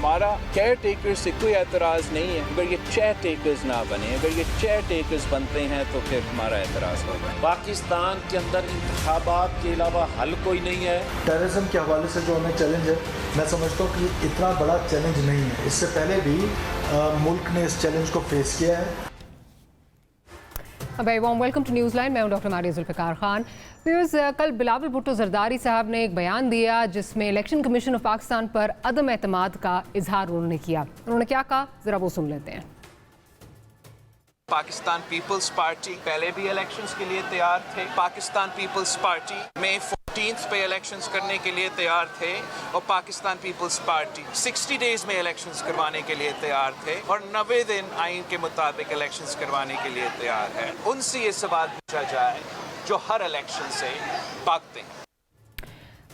हमारा care taker से कोई एतराज़ नहीं है, अगर ये चेयर टेकर्स ना बने, अगर ये चेयर टेकर्स बनते हैं तो फिर हमारा एतराज़ होगा। पाकिस्तान के अंदर इंतखाबात के अलावा हल कोई नहीं है। टेररिज्म के हवाले से जो हमें चैलेंज है, मैं समझता हूँ कि इतना बड़ा चैलेंज नहीं है। इससे पहले भी मुल्क ने इस चैलेंज को फेस किया है। Very warm welcome to news line. मैं हूं डॉक्टर मारिया जुल्फ़िकार खान। व्यूअर्स, कल बिलावल भुट्टो जरदारी साहब ने एक बयान दिया जिसमें इलेक्शन कमीशन ऑफ पाकिस्तान पर अदम एतमाद का इजहार उन्होंने किया। उन्होंने क्या कहा, ज़रा वो सुन लेते हैं। पाकिस्तान पीपल्स पार्टी पहले भी इलेक्शंस के लिए तैयार थे। पाकिस्तान पीपल्स पार्टी मई 14 पे इलेक्शंस करने के लिए तैयार थे और पाकिस्तान पीपल्स पार्टी 60 डेज में इलेक्शंस करवाने के लिए तैयार थे और 90 दिन आइन के मुताबिक इलेक्शंस करवाने के लिए तैयार है। उनसे ये सवाल पूछा जाए जो हर इलेक्शन से भागते हैं।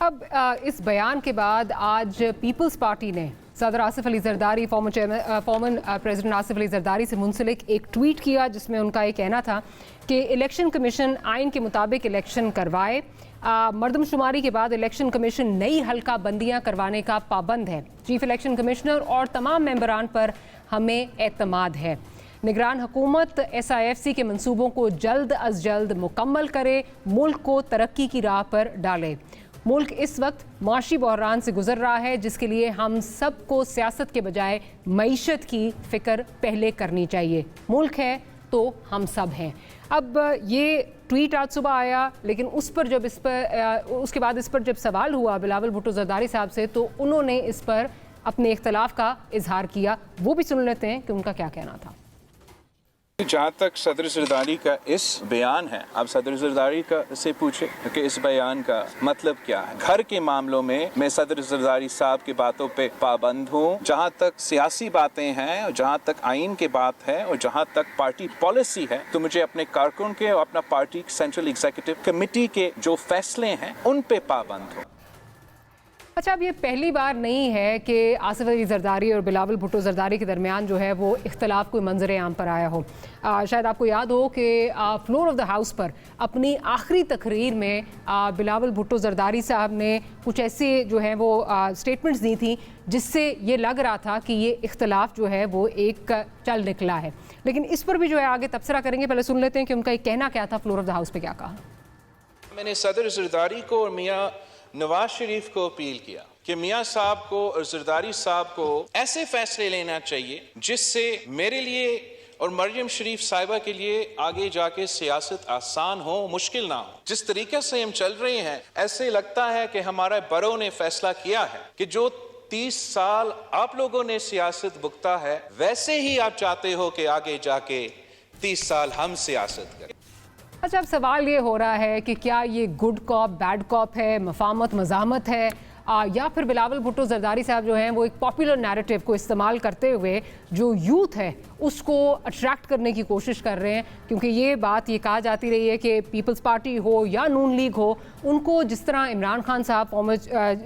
अब इस बयान के बाद आज पीपल्स पार्टी ने सदर आसिफ अली जरदारी, फॉर्मर प्रेसिडेंट आसिफ अली जरदारी से मुंसलिक एक ट्वीट किया जिसमें उनका ये कहना था कि इलेक्शन कमीशन आइन के मुताबिक इलेक्शन करवाए। मरदमशुमारी के बाद इलेक्शन कमीशन नई हल्का बंदियाँ करवाने का पाबंद है। चीफ इलेक्शन कमिश्नर और तमाम मेंबरान पर हमें एतमाद है। निगरान हुकूमत SIFC के मंसूबों को जल्द अज जल्द मुकम्मल करे, मुल्क को तरक्की की राह पर डाले। मुल्क इस वक्त माशी बहरान से गुजर रहा है जिसके लिए हम सबको सियासत के बजाय मईशत की फ़िक्र पहले करनी चाहिए। मुल्क है तो हम सब हैं। अब ये ट्वीट आज सुबह आया, लेकिन उसके बाद इस पर जब सवाल हुआ बिलावल भुट्टो जरदारी साहब से तो उन्होंने इस पर अपने इख्तलाफ का इजहार किया। वो भी सुन लेते हैं कि उनका क्या कहना था। जहाँ तक सदर जरदारी का इस बयान है, आप सदर जरदारी का से पूछे कि इस बयान का मतलब क्या है। घर के मामलों में मैं सदर जरदारी साहब की बातों पे पाबंद हूँ। जहाँ तक सियासी बातें हैं और जहाँ तक आइन की बात है और जहाँ तक पार्टी पॉलिसी है तो मुझे अपने कारकुन के और अपना पार्टी सेंट्रल एग्जीक्यूटिव कमेटी के जो फैसले हैं उन पे पाबंद हूँ। अच्छा, अब ये पहली बार नहीं है कि आसिफ अली जरदारी और बिलावल भुट्टो जरदारी के दरमियान जो है वो इख्तलाफ कोई मंजर आम पर आया हो। शायद आपको याद हो कि फ्लोर ऑफ द हाउस पर अपनी आखिरी तकरीर में बिलावल भुट्टो जरदारी साहब ने कुछ ऐसे जो है वो स्टेटमेंट्स दी थी जिससे ये लग रहा था कि ये इख्तलाफ जो है वो एक चल निकला है। लेकिन इस पर भी जो है आगे तबसरा करेंगे। पहले सुन लेते हैं कि उनका एक कहना क्या था, फ्लोर ऑफ द हाउस पर क्या कहा। मैंने सदर जरदारी को और मियाँ नवाज शरीफ को अपील किया कि मियाँ साहब को और जरदारी साहब को ऐसे फैसले लेना चाहिए जिससे मेरे लिए और मरियम शरीफ साहिबा के लिए आगे जाके सियासत आसान हो, मुश्किल ना हो। जिस तरीके से हम चल रहे हैं ऐसे लगता है कि हमारे बरों ने फैसला किया है कि जो 30 साल आप लोगों ने सियासत भुगता है वैसे ही आप चाहते हो कि आगे जाके 30 साल हम सियासत करें। अच्छा, अब सवाल ये हो रहा है कि क्या ये गुड कॉप बैड कॉप है, मफामत मजामत है, या फिर बिलावल भुट्टो जरदारी साहब जो हैं वो एक पॉपुलर नैरेटिव को इस्तेमाल करते हुए जो यूथ है उसको अट्रैक्ट करने की कोशिश कर रहे हैं। क्योंकि ये बात ये कहा जाती रही है कि पीपल्स पार्टी हो या नून लीग हो, उनको जिस तरह इमरान खान साहब फॉर्मर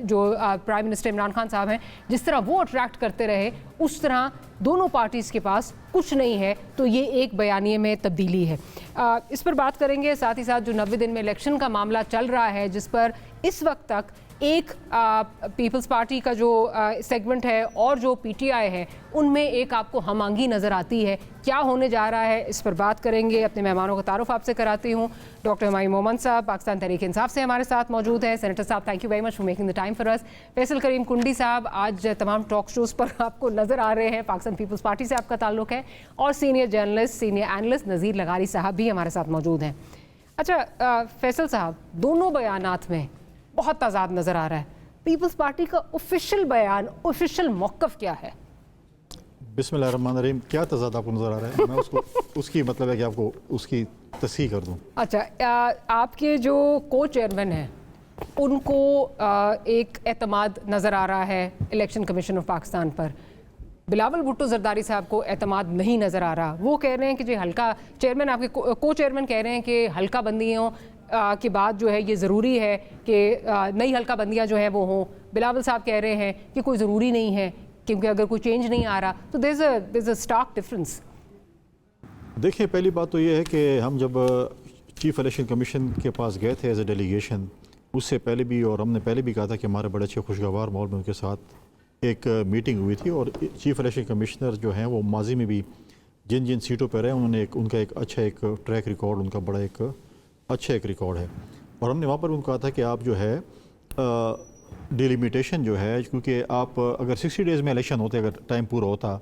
जो प्राइम मिनिस्टर इमरान खान साहब हैं जिस तरह वो अट्रैक्ट करते रहे उस तरह दोनों पार्टीज़ के पास कुछ नहीं है। तो ये एक बयानिए में तब्दीली है। इस पर बात करेंगे। साथ ही साथ जो 90 दिन में इलेक्शन का मामला चल रहा है जिस पर इस वक्त तक एक पीपल्स पार्टी का जो सेगमेंट है और जो PTI है उनमें एक आपको हमआंगी नज़र आती है। क्या होने जा रहा है इस पर बात करेंगे। अपने मेहमानों का तारुफ आपसे कराती हूँ। डॉक्टर हुमायूं मोहम्मद साहब पाकिस्तान तहरीक इंसाफ से हमारे साथ मौजूद हैं। सेनेटर साहब, thank you very much for making the time for us. Faisal Karim Kundi साहब आज तमाम टॉक शोज़ पर आपको नज़र आ रहे हैं, पाकिस्तान पीपल्स पार्टी से आपका ताल्लुक है। और सीनियर जर्नलिस्ट, सीनियर एनालिस्ट नज़ीर लगारी साहब भी हमारे साथ मौजूद हैं। अच्छा फैसल साहब, दोनों बयानात में बहुत तजाद नज़र आ रहा है। पीपल्स पार्टी का ऑफिशियल बयान, ऑफिशियल मौक़िफ़ क्या है? बिस्मिल्लाहिर्रहमानिर्रहीम। क्या तजाद आपको नज़र आ रहा है? मैं उसकी मतलब है कि आपको उसकी तस्हीह कर दूं। अच्छा, आपके जो को चेयरमैन हैं उनको एक एतमाद नज़र आ रहा है इलेक्शन कमीशन ऑफ पाकिस्तान पर। बिलावल भुट्टो जरदारी साहब को एतमाद नहीं नज़र आ रहा। वो कह रहे हैं कि जो हल्का चेयरमैन, आपके को चेयरमैन कह रहे हैं कि हल्का बंदियों के बाद जो है ये ज़रूरी है कि नई हल्का बंदियाँ जो हैं वो हों। बिलावल साहब कह रहे हैं कि कोई ज़रूरी नहीं है क्योंकि अगर कोई चेंज नहीं आ रहा तो there is a stark difference. देखिए, पहली बात तो ये है कि हम जब चीफ इलेक्शन कमीशन के पास गए थे एज ए डेलीगेशन, उससे पहले भी और हमने पहले भी कहा था कि हमारे बड़े अच्छे खुशगवार माहौल में उनके साथ एक मीटिंग हुई थी और चीफ इलेक्शन कमिश्नर जो हैं वो माजी में भी जिन जिन सीटों पर रहे उन्होंने उनका एक अच्छा एक ट्रैक रिकॉर्ड, उनका बड़ा एक अच्छा एक रिकॉर्ड है। और हमने वहाँ पर उनको कहा था कि आप जो है डिलिमिटेशन जो है, क्योंकि आप अगर 60 डेज़ में इलेक्शन होते, अगर टाइम पूरा होता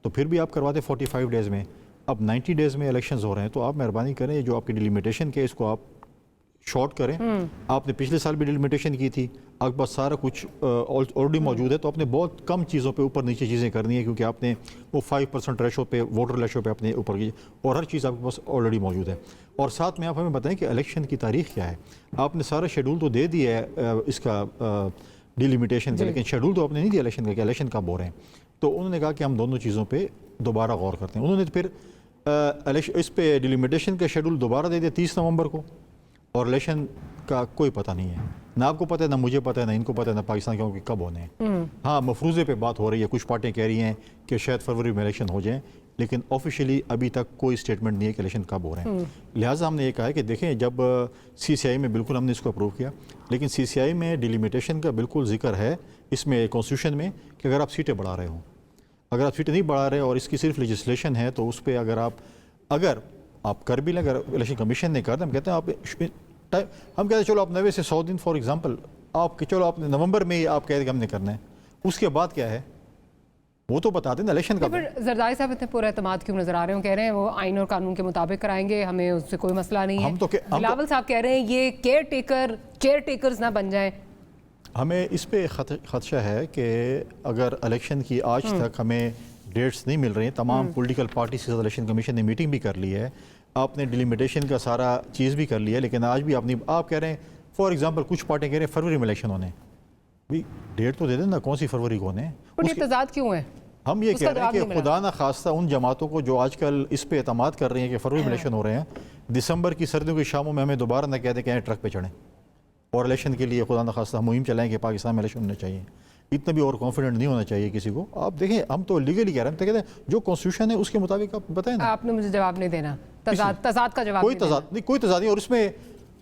तो फिर भी आप करवाते 45 डेज़ में। अब 90 डेज़ में इलेक्शंस हो रहे हैं, तो आप मेहरबानी करें जो आपकी डिलिमिटेशन के इसको आप शॉर्ट करें। आपने पिछले साल भी डिलिमिटेशन की थी, आपके पास सारा कुछ ऑलरेडी मौजूद है, तो आपने बहुत कम चीज़ों पे ऊपर नीचे चीज़ें करनी है, क्योंकि आपने वो 5% रेशो पे, वोटर रेशो पे अपने ऊपर की, और हर चीज़ आपके पास ऑलरेडी मौजूद है। और साथ में आप हमें बताएं कि इलेक्शन की तारीख क्या है। आपने सारा शेड्यूल तो दे दिया है इसका डिलिमिटेशन का, लेकिन शेड्यूल तो आपने नहीं दिया इलेक्शन का कि इलेक्शन कब हो रहे हैं। तो उन्होंने कहा कि हम दोनों चीज़ों पर दोबारा गौर करते हैं। उन्होंने फिर इस पे डिलिमिटेशन का शेड्यूल दोबारा दे दिया 30 नवंबर को, और इलेक्शन का कोई पता नहीं है, ना आपको पता है, ना मुझे पता है, ना इनको पता है, ना पाकिस्तान के कब होने हैं। हाँ, मफरूज़े पे बात हो रही है, कुछ पार्टियाँ कह रही हैं कि शायद फरवरी में इलेक्शन हो जाएं, लेकिन ऑफिशियली अभी तक कोई स्टेटमेंट नहीं है कि इलेक्शन कब हो रहे हैं। लिहाजा हमने ये कहा है कि देखें, जब CCI में बिल्कुल हमने इसको अप्रूव किया, लेकिन CCI में डिलिमिटेशन का बिल्कुल जिक्र है इसमें कॉन्स्टिट्यूशन में कि अगर आप सीटें बढ़ा रहे हों, अगर आप सीटें नहीं बढ़ा रहे और इसकी सिर्फ लेजिस्लेशन है, तो उस पर अगर आप कर भी लें, अगर इलेक्शन कमीशन ने कर, हम कहते हैं हम कहते हैं चलो आप 90 से 100 दिन फॉर एग्जांपल आप चलो आप नवंबर में ही आप कहते हैं कि हमने करना है, उसके बाद क्या है वो तो बता दें ना इलेक्शन का। फिर जरदारी साहब इतने पूरे एतमाद क्यों नजर आ रहे हो? कह रहे हैं वो आइन और कानून के मुताबिक कराएंगे, हमें उससे कोई मसला नहीं है। बिलावल साहब कह रहे हैं ये चेयर टेकर्स ना बन जाए। हमें इस पे खदशा है कि अगर इलेक्शन की आज तक हमें डेट्स नहीं मिल रही हैं, तमाम पॉलिटिकल पार्टी के साथ इलेक्शन कमीशन ने मीटिंग भी कर ली है, आपने डिलिमिटेशन का सारा चीज़ भी कर लिया है, लेकिन आज भी आप कह रहे हैं फॉर एग्जांपल कुछ पार्टियाँ कह रहे हैं फरवरी में इलेक्शन होने, भी डेट तो दे दें ना, कौन सी फरवरी को होने। तजाद क्यों है? हम ये कह रहे हैं कि खुदा ना खास्ता उन जमातों को जो आजकल इस पे एतमाद कर रही हैं कि फरवरी में इलेक्शन हो रहे हैं, दिसंबर की सर्दियों की शामों में हमें दोबारा ना कह दें कि ट्रक पे चढ़ें और इलेक्शन के लिए खुदा न खास्ता मुहिम चलाएं कि पाकिस्तान में इलेक्शन होने चाहिए। इतना भी और कॉन्फिडेंट नहीं होना चाहिए किसी को। आप देखें, हम तो लीगली कह रहे हैं, तो कहते हैं जो कॉन्स्टिट्यूशन है उसके मुताबिक आप बताएं ना। आपने मुझे जवाब नहीं देना, तजाद का जवाब कोई तजाद नहीं। और इसमें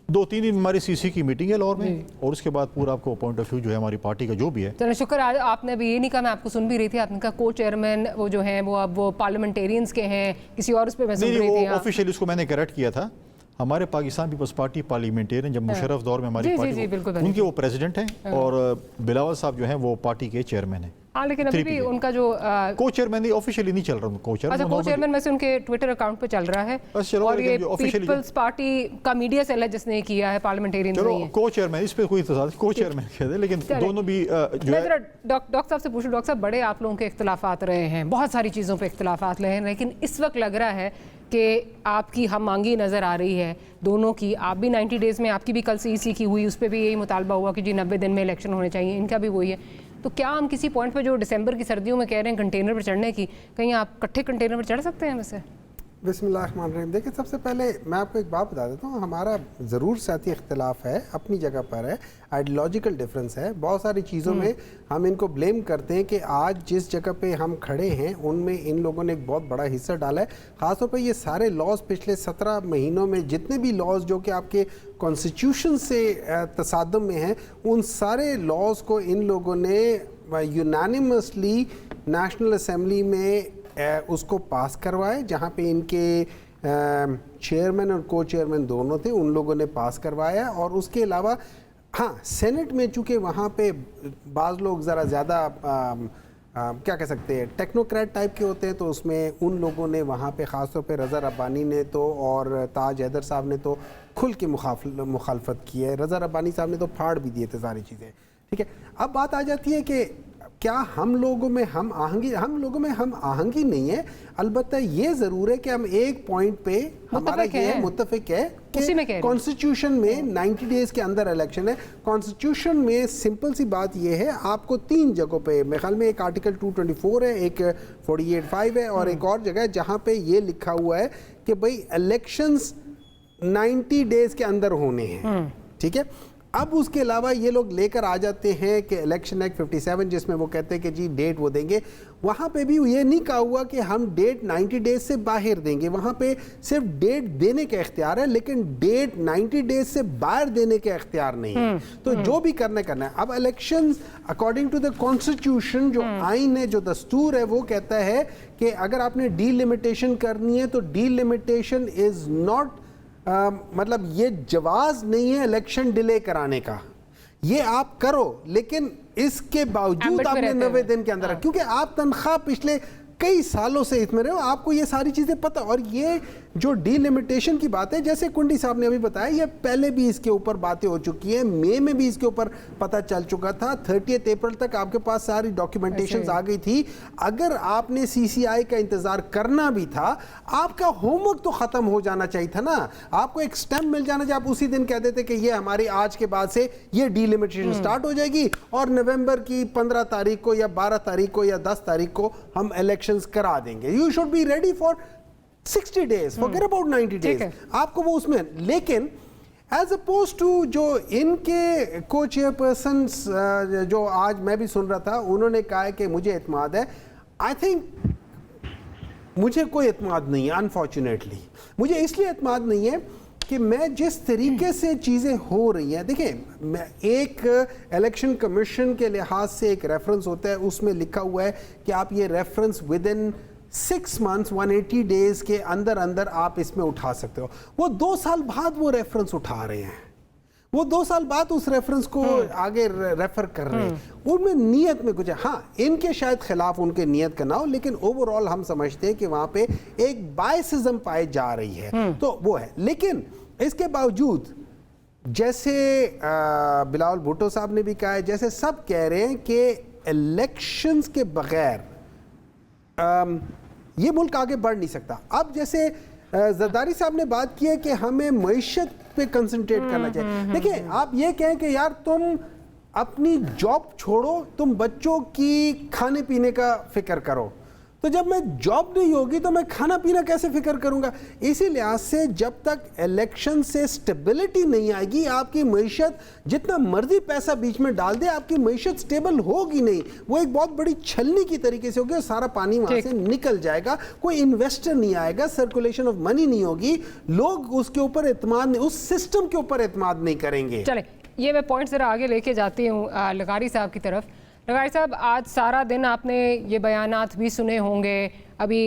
2-3 दिन हमारी CC की मीटिंग है लाहौर में, और उसके बाद पूरा आपको पॉइंट ऑफ व्यू जो है हमारी पार्टी का जो भी है। चलो शुक्र, आज आपने अभी ये नहीं कहा, मैं आपको सुन भी रही थी, आपने कहा को चेयरमैन वो जो हैं वो अब वो पार्लियामेंटेरियंस के हैं, किसी और उस पर मैं सुन रही थी। ऑफिशियली उसको मैंने करेक्ट किया था। हमारे पाकिस्तान पीपल्स पार्टी पार्लियामेंटेरियन जब मुशर्रफ दौर में हमारी पार्टी उनके वो प्रेसिडेंट हैं, और बिलावल साहब जो हैं वो पार्टी के चेयरमैन हैं। हाँ, लेकिन अभी भी उनका जो को चेयरमैन ऑफिशियली नहीं चल रहा, को चेयरमैन में से उनके ट्विटर अकाउंट पे चल रहा है, और ये पीपल्स पार्टी का मीडिया सेल है जिसने किया है, पार्लियामेंटेरियन नहीं है। को चेयरमैन इस पे कोई तजाद, को चेयरमैन कह दे, लेकिन दोनों भी जो है। डॉक्टर साहब से पूछूं, डॉक्टर साहब बड़े आप लोगों के इख्तिलाफात रहे हैं, बहुत सारी चीज़ों पे इख्तिलाफात रहे हैं, लेकिन इस वक्त लग रहा है कि आपकी हम मांगी नज़र आ रही है दोनों की। आप भी 90 डेज़ में, आपकी भी कल CEC की हुई, उस पर भी यही मुतालबा हुआ कि जी 90 दिन में इलेक्शन होने चाहिए, इनका भी वही है। तो क्या हम किसी पॉइंट पे जो दिसंबर की सर्दियों में कह रहे हैं कंटेनर पर चढ़ने की, कहीं आप इकट्ठे कंटेनर पर चढ़ सकते हैं वैसे? बिस्मिल्लाहिर्रहमानिर्रहीम। देखिए, सबसे पहले मैं आपको एक बात बता देता हूँ, हमारा ज़रूर सियासी इख्तिलाफ है, अपनी जगह पर है, आइडियोलॉजिकल डिफरेंस है, बहुत सारी चीज़ों में हम इनको ब्लेम करते हैं कि आज जिस जगह पे हम खड़े हैं उनमें इन लोगों ने एक बहुत बड़ा हिस्सा डाला है। ख़ासतौर पर ये सारे लॉज पिछले 17 महीनों में, जितने भी लॉज जो कि आपके कॉन्स्टिट्यूशन से तसादम में हैं, उन सारे लॉज को इन लोगों ने यूनानिमसली नेशनल असम्बली में उसको पास करवाए, जहाँ पे इनके चेयरमैन और को चेयरमैन दोनों थे, उन लोगों ने पास करवाया। और उसके अलावा हाँ, सेनेट में चूँकि वहाँ पे बाज़ लोग ज़रा ज़्यादा क्या कह सकते हैं, टेक्नोक्रेट टाइप के होते हैं, तो उसमें उन लोगों ने वहाँ पे ख़ासतौर पे रज़ा रब्बानी ने तो और ताज हैदर साहब ने तो खुल के मुखालफत की है, रज़ा रब्बानी साहब ने तो फाड़ भी दिए थे सारी चीज़ें। ठीक है, अब बात आ जाती है कि क्या हम लोगों में हम आहंगी नहीं है। अलबत्ता ये ज़रूर है कि हम एक पॉइंट पे हमारा ये मुत्तफिक है कि कॉन्स्टिट्यूशन में 90 डेज़ के अंदर इलेक्शन है। कॉन्स्टिट्यूशन में सिंपल सी बात ये है, आपको 3 जगहों पे, मेरे ख्याल में एक आर्टिकल 224 है, एक 48(5) है, और एक और जगह है जहाँ पे ये लिखा हुआ है कि भाई इलेक्शंस 90 डेज़ के अंदर होने हैं। ठीक है, अब उसके अलावा ये लोग लेकर आ जाते हैं कि इलेक्शन एक्ट 57 जिसमें वो कहते हैं कि जी डेट वो देंगे, वहाँ पे भी ये नहीं कहा हुआ कि हम डेट 90 डेज से बाहर देंगे, वहाँ पे सिर्फ डेट देने का इख्तियार है लेकिन डेट 90 डेज से बाहर देने का इख्तियार नहीं है। तो जो भी करना है। अब elections according to the constitution, जो आइन है, जो दस्तूर है, वो कहता है कि अगर आपने डीलिमिटेशन करनी है तो डीलिमिटेशन इज नॉट मतलब ये जवाज नहीं है इलेक्शन डिले कराने का, ये आप करो लेकिन इसके बावजूद आपने 90 दिन के अंदर, क्योंकि आप तनख्वाह पिछले कई सालों से इसमें रहे हो, आपको ये सारी चीज़ें पता। और ये जो डीलिमिटेशन की बात है, जैसे कुंडी साहब ने अभी बताया, ये पहले भी इसके ऊपर बातें हो चुकी हैं, मई में भी इसके ऊपर पता चल चुका था, 30 अप्रैल तक आपके पास सारी डॉक्यूमेंटेशंस आ गई थी। अगर आपने CCI का इंतज़ार करना भी था, आपका होमवर्क तो ख़त्म हो जाना चाहिए था ना, आपको एक स्टैम्प मिल जाना चाहिए, आप उसी दिन कह देते कि ये हमारी आज के बाद से ये डीलिमिटेशन स्टार्ट हो जाएगी और नवंबर की 15 तारीख को या 12 तारीख को या 10 तारीख को हम इलेक्शंस करा देंगे। You should be ready for 60 days, forget about 90 days, आपको वो उसमें। लेकिन एज अपोज टू जो इनके को चेयरपर्सन जो आज मैं भी सुन रहा था, उन्होंने कहा है कि मुझे एतमाद है, आई थिंक मुझे कोई एतमाद नहीं है। अनफॉर्चुनेटली मुझे इसलिए एतमाद नहीं है कि मैं जिस तरीके से चीज़ें हो रही हैं, देखिए एक इलेक्शन कमीशन के लिहाज से एक रेफरेंस होता है, उसमें लिखा हुआ है कि आप ये reference with in 6 months 180 days के अंदर अंदर आप इसमें उठा सकते हो। वो 2 साल बाद वो रेफरेंस उठा रहे हैं, वो 2 साल बाद उस रेफरेंस को आगे रेफर कर रहे हैं, उनमें नीयत में कुछ है। हाँ, इनके शायद खिलाफ उनके नीयत का ना हो, लेकिन ओवरऑल हम समझते हैं कि वहाँ पे एक बायसिज्म पाई जा रही है, तो वो है। लेकिन इसके बावजूद जैसे बिलावल भुट्टो साहब ने भी कहा है, जैसे सब कह रहे हैं कि इलेक्शंस के बगैर ये मुल्क आगे बढ़ नहीं सकता। अब जैसे जरदारी साहब ने बात की है कि हमें मईशत पे कंसंट्रेट करना चाहिए। देखिए, आप ये कहें कि यार तुम अपनी जॉब छोड़ो, तुम बच्चों की खाने पीने का फिक्र करो, तो जब मैं जॉब नहीं होगी तो मैं खाना पीना कैसे फिक्र करूंगा। इसी लिहाज से जब तक इलेक्शन से स्टेबिलिटी नहीं आएगी, आपकी मईशत जितना मर्जी पैसा बीच में डाल दे, आपकी मईशत स्टेबल होगी नहीं। वो एक बहुत बड़ी छलनी की तरीके से होगी और सारा पानी वहां से निकल जाएगा, कोई इन्वेस्टर नहीं आएगा, सर्कुलेशन ऑफ मनी नहीं होगी, लोग उसके ऊपर एतमाद नहीं, उस सिस्टम के ऊपर एतमाद नहीं करेंगे। चले, ये मैं पॉइंट जरा आगे लेके जाती हूँ लगारी साहब की तरफ। लगारी साहब, आज सारा दिन आपने ये बयानात भी सुने होंगे। अभी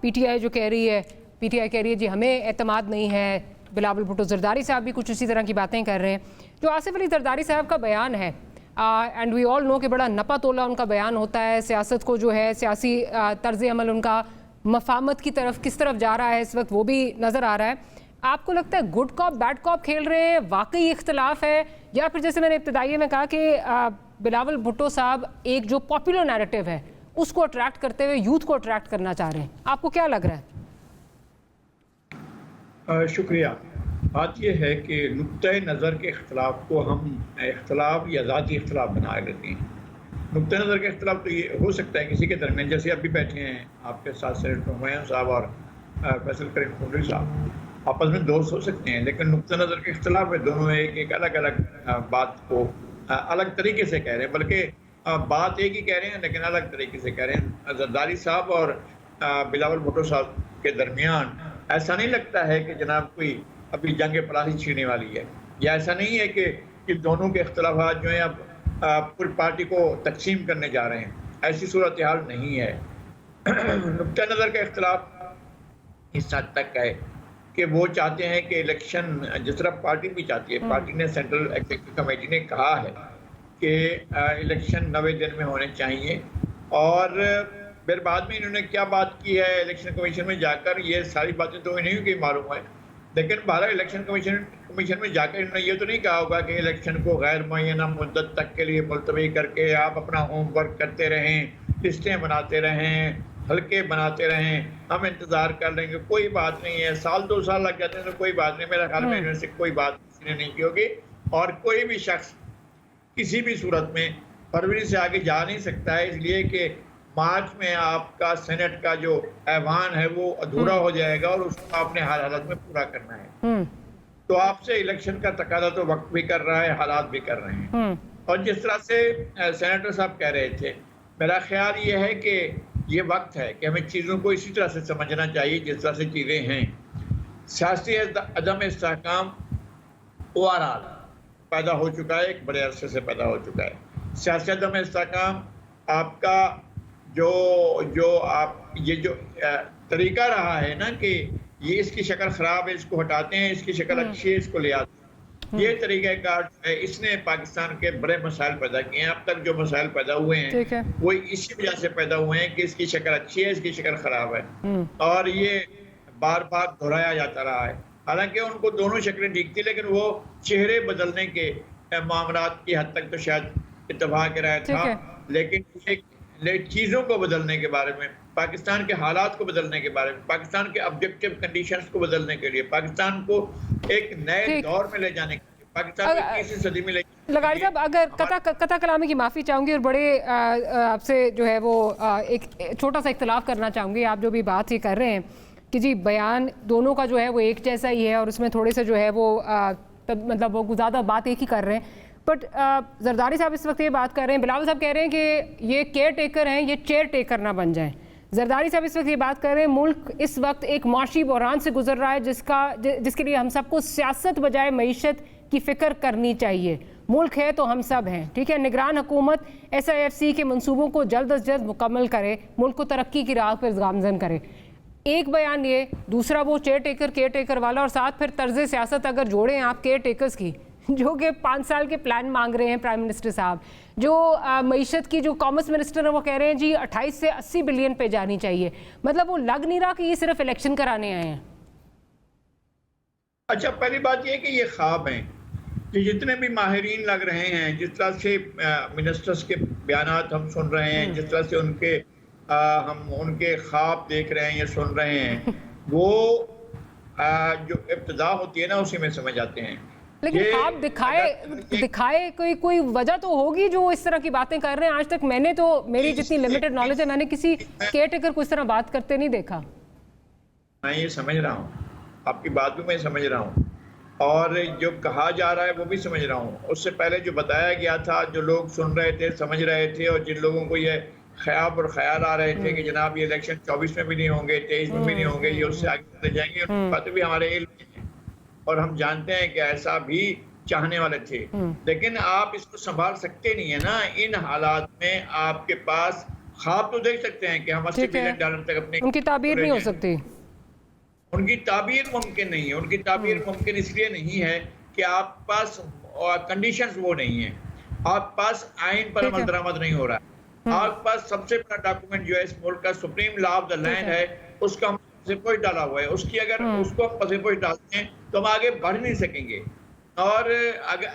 PTI जो कह रही है, PTI कह रही है जी हमें एतमाद नहीं है, बिलावल भुट्टो जरदारी साहब भी कुछ उसी तरह की बातें कर रहे हैं। जो आसिफ अली जरदारी साहब का बयान है, एंड वी ऑल नो कि बड़ा नपा तोला उनका बयान होता है, सियासत को जो है, सियासी तर्ज अमल उनका मफामत की तरफ किस तरफ जा रहा है इस वक्त वो भी नज़र आ रहा है। आपको लगता है गुड कॉप बैड कॉप खेल रहे हैं, वाकई इख्तलाफ है, या फिर जैसे मैंने इब्तदाई में कहा कि बिलावल भुट्टो साहब एक जो पॉपुलर नैरेटिव है उसको अट्रैक्ट करते हुए यूथ को अट्रैक्ट करना चाह रहे हैं? आपको क्या लग रहा है? शुक्रिया। बात यह है कि नुक्ते नज़र के इख्तलाफ को हम इख्तलाफ या ज़ाती इख्तलाफ बना लेते हैं। नुक्ते नज़र के इख्तलाफ तो ये हो सकता है किसी के दरमियान, जैसे अभी बैठे हैं आपके साथ सेनेटर हुमायूं साहब और फैसल करीम कुंडी साहब, आपस में दोस्त हो सकते हैं, लेकिन नुक्ते नज़र के इख्तलाफ है, दोनों एक अलग अलग बात को अलग तरीके से कह रहे हैं, बल्कि बात एक ही कह रहे हैं लेकिन अलग तरीके से कह रहे हैं। जरदारी साहब और बिलावल भुट्टो साहब के दरमियान ऐसा नहीं लगता है कि जनाब कोई अभी जंग पलासी छीनने वाली है, या ऐसा नहीं है कि दोनों के इख्तलाफात जो हैं अब पूरी पार्टी को तकसीम करने जा रहे हैं, ऐसी सूरत हाल नहीं है। नुक्ता नज़र का इख्तलाफ इस हद तक है कि वो चाहते हैं कि इलेक्शन, जिस तरह पार्टी भी चाहती है, पार्टी ने सेंट्रल एग्जीक्यूटिव कमेटी ने कहा है कि इलेक्शन 90 दिन में होने चाहिए, और फिर बाद में इन्होंने क्या बात की है इलेक्शन कमीशन में जाकर, ये सारी बातें तो नहीं कि मालूम है, लेकिन बारह इलेक्शन कमीशन में जाकर इन्होंने ये तो नहीं कहा होगा कि इलेक्शन को गैर मुअय्यना मुद्दत तक के लिए मुलतवी करके आप अपना होमवर्क करते रहें, लिस्टें बनाते रहें, हल्के बनाते रहें, हम इंतज़ार कर लेंगे। कोई बात नहीं है, साल 2 साल लग जाते हैं तो कोई बात नहीं। मेरा ख्याल में इनमें से कोई बात किसी ने नहीं की होगी, और कोई भी शख्स किसी भी सूरत में फरवरी से आगे जा नहीं सकता है, इसलिए कि मार्च में आपका सेनेट का जो ऐवान है वो अधूरा हो जाएगा और उसको आपने हर हालत में पूरा करना है। तो आपसे इलेक्शन का तकादा तो वक्त भी कर रहा है, हालात भी कर रहे हैं। और जिस तरह से सेनेटर साहब कह रहे थे, मेरा ख्याल ये है कि ये वक्त है कि हमें चीज़ों को इसी तरह से समझना चाहिए जिस तरह से चीज़ें हैं। सियासी अदम इस्तेहकाम ओवरऑल पैदा हो चुका है, एक बड़े अरसे से पैदा हो चुका है। सियासी अदम इस्तेहकाम आपका जो आप ये जो तरीका रहा है ना कि ये इसकी शक्ल ख़राब है, इसको हटाते हैं, इसकी शक्ल अच्छी है, इसको ले आते हैं, ये तरीक़ाकार है, इसने पाकिस्तान के बड़े मसाइल पैदा किए हैं। अब तक जो मसाइल पैदा हुए हैं वो इसी वजह से पैदा हुए हैं कि इसकी शक्ल अच्छी है, इसकी शक्ल ख़राब है, और ये बार बार दोहराया जाता रहा है। हालांकि उनको दोनों शक्लें ठीक थी, लेकिन वो चेहरे बदलने के मामलात की हद तक तो शायद इत्तेफाक राय था, लेकिन चीज़ों को बदलने के बारे में, पाकिस्तान के हालात को बदलने के बारे में, पाकिस्तान के ऑब्जेक्टिव कंडीशंस को बदलने के लिए, पाकिस्तान को एक नए दौर में ले जाने के लिए, पाकिस्तान को 21वीं सदी में ले लगारी साहब, अगर कता कलामी की माफ़ी चाहूँगी और बड़े आपसे जो है वो एक छोटा सा इख्तलाफ करना चाहूँगी। आप जो भी बात ये कर रहे हैं कि जी बयान दोनों का जो है वो एक जैसा ही है और उसमें थोड़े से जो है वो मतलब वो ज़्यादा बात एक ही कर रहे हैं, बट जरदारी साहब इस वक्त ये बात कर रहे हैं, बिलावल साहब कह रहे हैं कि ये केयर टेकर हैं, ये चेयर टेकर ना बन जाएं। जरदारी साहब इस वक्त ये बात कर रहे हैं मुल्क इस वक्त एक माशी बहरान से गुजर रहा है जिसके लिए हम सबको सियासत बजाय मईशत की फ़िक्र करनी चाहिए। मुल्क है तो हम सब हैं, ठीक है। निगरान हुकूमत SIFC के मंसूबों को जल्द अज जल्द मुकम्मल करे, मुल्क को तरक्की की राह पर गामजन करे। एक बयान ये, दूसरा वो केयर टेकर वाला, और साथ फिर तर्ज सियासत अगर जोड़ें आप केयर टेकर्स की, जो कि 5 साल के प्लान मांग रहे हैं प्राइम मिनिस्टर साहब, जो मईशत की जो कॉमर्स मिनिस्टर है वो कह रहे हैं जी 28 से 80 बिलियन पे जानी चाहिए। मतलब वो लग नहीं रहा कि ये सिर्फ इलेक्शन कराने आए हैं। अच्छा, पहली बात ये कि ये ख्वाब हैं कि जितने भी माहिरीन लग रहे हैं, जिस तरह से मिनिस्टर्स के बयानात हम सुन रहे हैं, जिस तरह से हम उनके ख्वाब देख रहे हैं या सुन रहे हैं, वो जो इब्तिदा होती है ना उसी में समझ आते हैं। लेकिन आप दिखाए कोई वजह तो होगी जो इस तरह की बातें कर रहे हैं। आज तक मैंने तो, मेरी जितनी लिमिटेड नॉलेज है, मैंने किसी केयर टेकर को इस तरह बात करते नहीं देखा। मैं ये समझ रहा हूँ, आपकी बात भी मैं समझ रहा हूँ, और जो कहा जा रहा है वो भी समझ रहा हूँ। उससे पहले जो बताया गया था, जो लोग सुन रहे थे, समझ रहे थे, और जिन लोगों को ये ख्याल और ख्याल आ रहे थे कि जनाब ये इलेक्शन 24 में भी नहीं होंगे, 23 में भी नहीं होंगे, ये उससे आगे चले जाएंगे, उनकी बातें भी हमारे इल्म में, और हम जानते हैं कि ऐसा भी चाहने वाले थे। लेकिन आप इसको संभाल सकते नहीं है ना इन हालात में। आपके पास ख्वाब तो देख सकते हैं कि हम $80 बिलियन तक अपनी, उनकी ताबीर नहीं हो सकती, उनकी ताबीर मुमकिन नहीं है। उनकी ताबीर मुमकिन इसलिए नहीं है कि आप पास कंडीशंस वो नहीं है, आप पास आइन पर अमल दरामद नहीं हो रहा है, आपके पास सबसे बड़ा डॉक्यूमेंट जो है इस मुल्क का supreme law of the land है, उसका हम पसेपोश डाला हुआ है, उसकी अगर उसको हम पसेपोश डालते हैं तो हम आगे बढ़ नहीं सकेंगे। और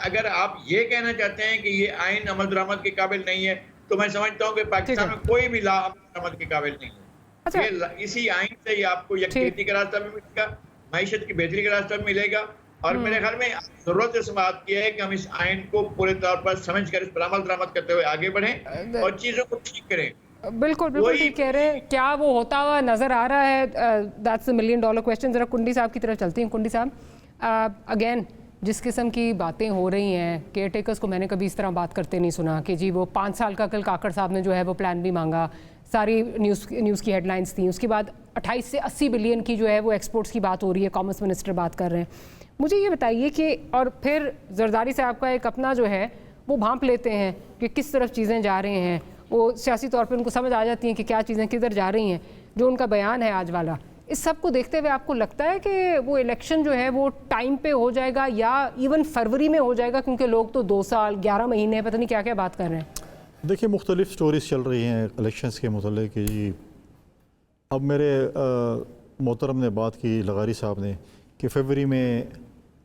अगर आप ये कहना चाहते हैं कि ये आइन अमल दरामद के काबिल नहीं है, तो मैं समझता हूँ कि पाकिस्तान में कोई भी लॉ अमल दरामद के काबिल नहीं है। अच्छा। इसी आइन से ही आपको यकजहती का रास्ता भी मिलेगा, मईशत की बेहतरी का रास्ता भी मिलेगा, और मेरे ख्याल में जरूरत इस बात की है कि हम इस आइन को पूरे तौर पर समझ कर इस पर अमल दरामद करते हुए आगे बढ़ें और चीज़ों को ठीक करें। बिल्कुल ठीक कह रहे हैं। क्या वो होता हुआ नजर आ रहा है? That's $1 million question. जरा कुंडी साहब की तरफ चलती हैं। कुंडी साहब, अगेन जिस किस्म की बातें हो रही हैं, केयर टेकर्स को मैंने कभी इस तरह बात करते नहीं सुना कि जी वो 5 साल का, कल काकड़ साहब ने जो है वो प्लान भी मांगा, सारी न्यूज़ की हेडलाइंस थी, उसके बाद 28 से 80 बिलियन की जो है वो एक्सपोर्ट्स की बात हो रही है, कॉमर्स मिनिस्टर बात कर रहे हैं। मुझे ये बताइए कि, और फिर जरदारी साहब का एक अपना जो है वो भांप लेते हैं कि किस तरफ चीज़ें जा रही हैं, वो सियासी तौर पे उनको समझ आ जाती हैं कि क्या चीज़ें किधर जा रही हैं, जो उनका बयान है आज वाला। इस सब को देखते हुए आपको लगता है कि वो इलेक्शन जो है वो टाइम पे हो जाएगा या इवन फरवरी में हो जाएगा? क्योंकि लोग तो 2 साल 11 महीने पता नहीं क्या क्या बात कर रहे हैं। देखिए, मुख्तलिफ स्टोरीज चल रही हैं इलेक्शंस के मुतल्लिक़ कि जी अब मेरे मोहतरम ने बात की, लगारी साहब ने, कि फरवरी में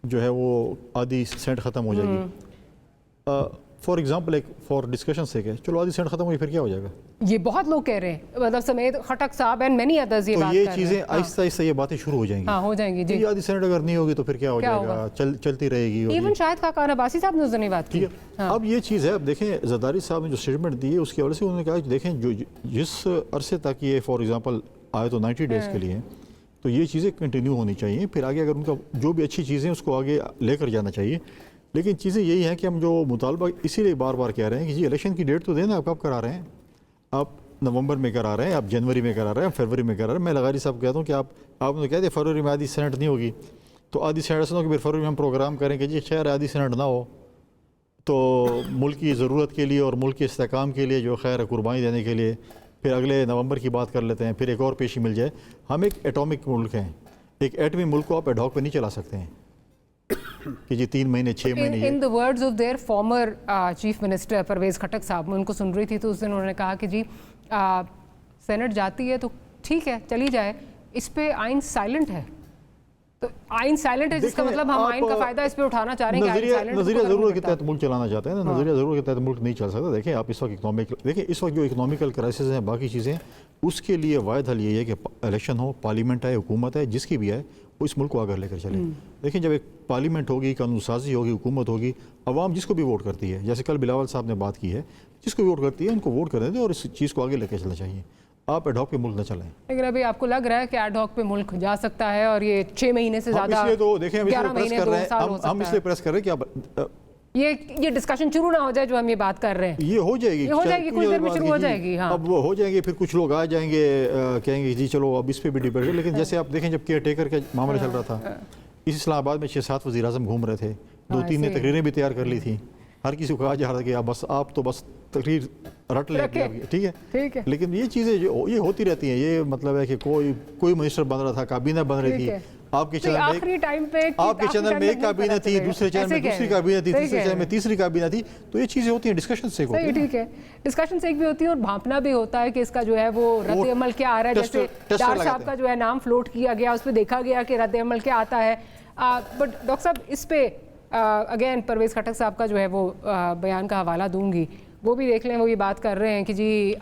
जो है वो आधी सेंट ख़त्म हो जाएगी। फॉर एग्जाम्पल, एक फॉर डिस्कशन से क्या, चलो आधी सेंट खत्म हुई फिर क्या हो जाएगा? ये बहुत लोग कह रहे हैं, मतलब समेत खटक साहब एंड मेनी अदर्स ये बात कर रहे हैं। तो ये चीज़ें आहिस्ता आहिस्ता ये बातें शुरू हो जाएंगी। हाँ, हो जाएंगी जी। आधी सेंट अगर नहीं होगी तो फिर क्या हो जाएगा? चलती रहेगी। इवन शायद खाकान अब्बासी साहब ने उस दिन बात की। अब ये चीज़ है, अब देखें जरदारी साहब ने जो स्टेटमेंट दी है उसकी वजह से उन्होंने कहा कि देखें जो जिस अरसे तक ये फॉर एग्जाम्पल आए तो 90 डेज़ के लिए, तो ये चीज़ें कंटिन्यू होनी चाहिए। फिर आगे अगर उनका जो भी अच्छी चीज़ें उसको आगे लेकर जाना चाहिए। लेकिन चीज़ें यही हैं कि हम जो मुतालबा इसीलिए बार बार कह रहे हैं कि जी इलेक्शन की डेट तो देना, आप कब करा रहे हैं? आप नवंबर में करा रहे हैं, आप जनवरी में करा रहे हैं, आप फरवरी में करा रहे हैं। मैं लगारी साहब कहता हूँ कि आपने कहते फरवरी में आधी सेनेट नहीं होगी, तो आधी सेनेट से ना कि फिर फरवरी में हम प्रोग्राम करें कि जी खैर आधी सेनेट ना हो तो मुल्क की ज़रूरत के लिए और मुल्क के इस्तेकाम के लिए जो खैर कुर्बानी देने के लिए फिर अगले नवंबर की बात कर लेते हैं, फिर एक और पेशी मिल जाए। हम एक एटॉमिक मुल्क हैं, एक एटमी मुल्क को आप एडॉक पे नहीं चला सकते हैं कि जी 3 महीने 6 महीने। In the words of their former chief minister Pervez Khattak साहब, मैं उनको सुन रही थी तो उस दिन उन्होंने कहा कि जी सेनेट जाती है तो ठीक है चली जाए, इस पे आइन साइलेंट है। तो आइन साइलेंट है जिसका मतलब हम आइन का फायदा इस पे उठाना चाह रहे हैं कि आइन साइलेंट है। नजरिया ज़रूरत के तहत मुल्क चलाना चाहते हैं ना, नजरिया ज़रूरत के तहत मुल्क नहीं चल सकता। देखें आप इस वक्त इस वक्त जो इकोनॉमिकल क्राइसिस हैं, बाकी चीज़ें, उसके लिए वाहिद हल यही है कि इलेक्शन हो, पार्लियामेंट है, हुकूमत है, जिसकी भी है वो इस मुल्क को आगे लेकर चले। देखिए जब एक पार्लियामेंट होगी, कानून साजी होगी, हुकूमत होगी, अवाम जिसको भी वोट करती है, जैसे कल बिलावल साहब ने बात की है, जिसको भी वोट करती है उनको वोट करने दें और इस चीज़ को आगे लेकर चलना चाहिए। आप एडॉक पे मुल्क न चलें। लेकिन अभी आपको लग रहा है कि एडॉक पे मुल्क जा सकता है और ये 6 महीने से ज़्यादा, इसलिए तो देखें हम इसलिए 11 प्रेस महीने, कर 2 रहे हैं, साल हो सकता हम इसलिए है। प्रेस कर रहे हैं कि आप ये डिस्कशन शुरू ना हो जाए जो हम ये बात कर रहे हैं। ये हो जाएगी, कुछ देर में शुरू हो जाएगी। हाँ, अब वो हो जाएंगे, फिर कुछ लोग आ जाएंगे कहेंगे जी चलो अब इस पे भी डिबेट है। लेकिन जैसे आप देखें जब केयर टेकर का मामला चल रहा था, इस इस्लामाबाद में 6-7 वज़ीर आज़म घूम रहे थे, 2-3 ने तकरीरें भी तैयार कर ली थी, हर किसी को कहा जा रहा था कि आप तो बस तकरीर रट लें, ठीक है। लेकिन ये चीज़ें जो ये होती रहती हैं, ये मतलब है कि कोई मिनिस्टर बन रहा था, काबीना बन रही थी, आपके चैनल में एक काबीना थी, दूसरे चैनल में दूसरी काबीना थी, तीसरे चैनल में तीसरी काबीना थी। तो ये चीज़ें होती हैं, डिस्कशन से होती है। ठीक है, डिस्कशन से एक भी होती है और भांपना भी होता है कि इसका जो है वो रद्द अमल क्या आ रहा है। जैसे डार साहब का जो है नाम फ्लोट किया गया, उस पर देखा गया कि रद्द अमल क्या आता है। बट डॉक्टर साहब इस पे अगेन परवेज़ खटक साहब का जो है वो बयान का हवाला दूंगी, वो भी देख लें। वो ये बात कर रहे हैं कि जी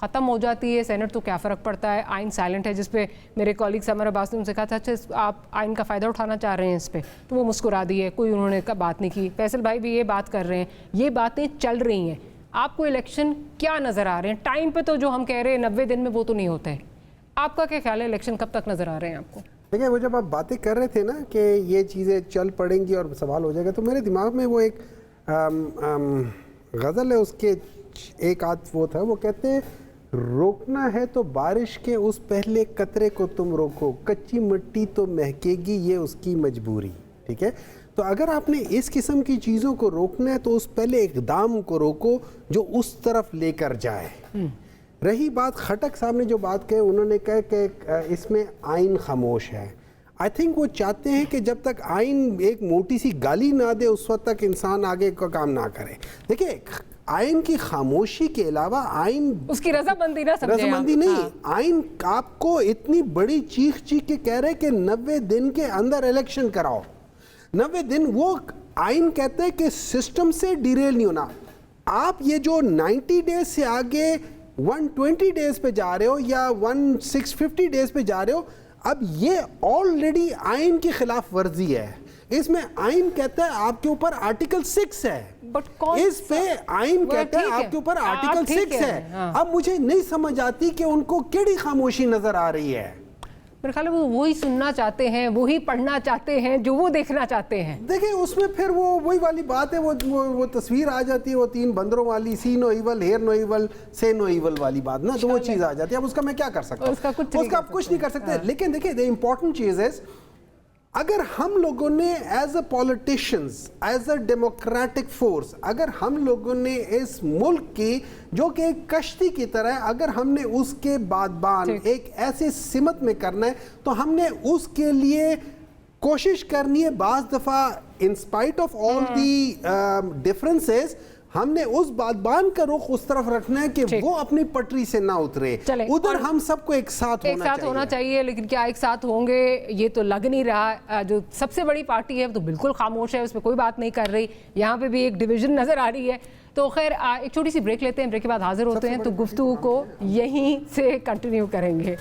ख़त्म हो जाती है सेनेट तो क्या फ़र्क पड़ता है, आइन साइलेंट है, जिस पे मेरे कॉलीग समर अब्बास ने उनसे कहा था अच्छा आप आइन का फ़ायदा उठाना चाह रहे हैं इस पे, तो वो मुस्कुरा दिए, कोई उन्होंने बात नहीं की। फैसल भाई भी ये बात कर रहे हैं, ये बातें चल रही हैं। आपको इलेक्शन क्या नज़र आ रहे हैं टाइम पे? तो जो हम कह रहे हैं 90 दिन में वो तो नहीं होता है। आपका क्या ख्याल है, इलेक्शन कब तक नज़र आ रहे हैं आपको? देखिए वो जब आप बातें कर रहे थे ना कि ये चीज़ें चल पड़ेंगी और सवाल हो जाएगा, तो मेरे दिमाग में वो एक गज़ल है, उसके एक आध वो था, वो कहते हैं रोकना है तो बारिश के उस पहले कतरे को तुम रोको, कच्ची मिट्टी तो महकेगी ये उसकी मजबूरी। ठीक है, तो अगर आपने इस किस्म की चीज़ों को रोकना है तो उस पहले इक़दाम को रोको जो उस तरफ लेकर जाए। रही बात खटक साहब ने जो बात कही, उन्होंने कहा कि इसमें आइन खामोश है। आई थिंक वो चाहते हैं कि जब तक आइन एक मोटी सी गाली ना दे उस वक्त तक इंसान आगे का काम ना करे। देखिए आइन की खामोशी के अलावा आइन उसकी रजामंदी ना समझे, रजामंदी नहीं। हाँ। आइन आपको इतनी बड़ी चीख के कह रहे कि 90 दिन के अंदर इलेक्शन कराओ। 90 दिन, वो आइन कहते हैं कि सिस्टम से डिरेल नहीं होना। आप ये जो 90 डेज से आगे 120 डेज पे जा रहे हो या 1650 डेज पे जा रहे हो, अब ये ऑलरेडी आइन की खिलाफ वर्जी है। इसमें आइन कहता है आपके ऊपर आर्टिकल 6 है, इस पे आइन कहता है आपके ऊपर आर्टिकल 6 है। हाँ। अब मुझे नहीं समझ आती कि उनको केड़ी खामोशी नजर आ रही है। मेरे ख्याल में वो वही सुनना चाहते हैं, वही पढ़ना चाहते हैं जो वो देखना चाहते हैं। देखिए उसमें फिर वो वही वाली बात है, वो तस्वीर आ जाती है, वो 3 बंदरों वाली, see no evil, hear no evil, say no evil वाली बात ना, तो वो चीज़ आ जाती है। अब उसका मैं क्या कर सकता हूँ, उसका कुछ नहीं कर सकते। लेकिन देखिए द इम्पोर्टेंट चीज़ है, अगर हम लोगों ने as a politicians, as a democratic force, अगर हम लोगों ने इस मुल्क की जो कि एक कश्ती की तरह है, अगर हमने उसके बादबान एक ऐसे सिमत में करना है तो हमने उसके लिए कोशिश करनी है। बाज़ दफ़ा in spite of all the differences हमने उस बादबान का रुख उस तरफ रखना है कि वो अपनी पटरी से ना उतरे, उधर हम सबको एक साथ होना चाहिए। लेकिन क्या एक साथ होंगे, ये तो लग नहीं रहा। जो सबसे बड़ी पार्टी है तो बिल्कुल खामोश है, उस पर कोई बात नहीं कर रही। यहाँ पे भी एक डिवीजन नजर आ रही है। तो खैर एक छोटी सी ब्रेक लेते हैं, ब्रेक के बाद हाजिर होते हैं तो गुफ्तगू को यहीं से कंटिन्यू करेंगे।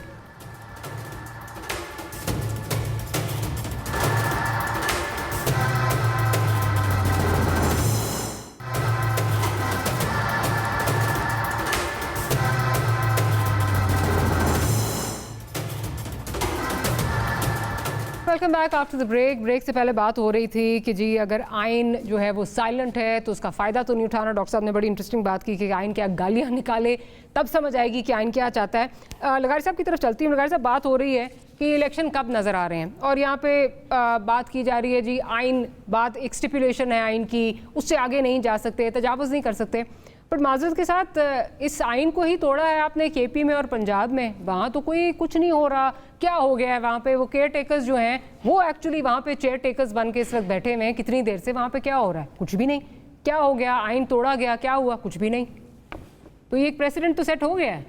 Welcome back after the break से पहले बात हो रही थी कि जी अगर आइन जो है वो साइलेंट है तो उसका फ़ायदा तो नहीं उठाना। डॉक्टर साहब ने बड़ी इंटरेस्टिंग बात की कि आइन क्या गालियाँ निकाले तब समझ आएगी कि आइन क्या चाहता है। लगारी साहब की तरफ चलती हूँ। लगारी साहब, बात हो रही है कि इलेक्शन कब नज़र आ रहे हैं और यहाँ पे बात की जा रही है जी आइन, बात एक स्टिपुलेशन है आइन की, उससे आगे नहीं जा सकते, तजावुज़ नहीं कर सकते। बट माजरत के साथ इस आइन को ही तोड़ा है आपने केपी में और पंजाब में, वहाँ तो कोई कुछ नहीं हो रहा। क्या हो गया है वहाँ पे? वो केयर टेकर्स जो हैं वो एक्चुअली वहाँ पे चेयर टेकर्स बन के इस वक्त बैठे हुए हैं। कितनी देर से वहाँ पे क्या हो रहा है? कुछ भी नहीं। क्या हो गया? आइन तोड़ा गया, क्या हुआ? कुछ भी नहीं। तो ये एक प्रेसिडेंट तो सेट हो गया है।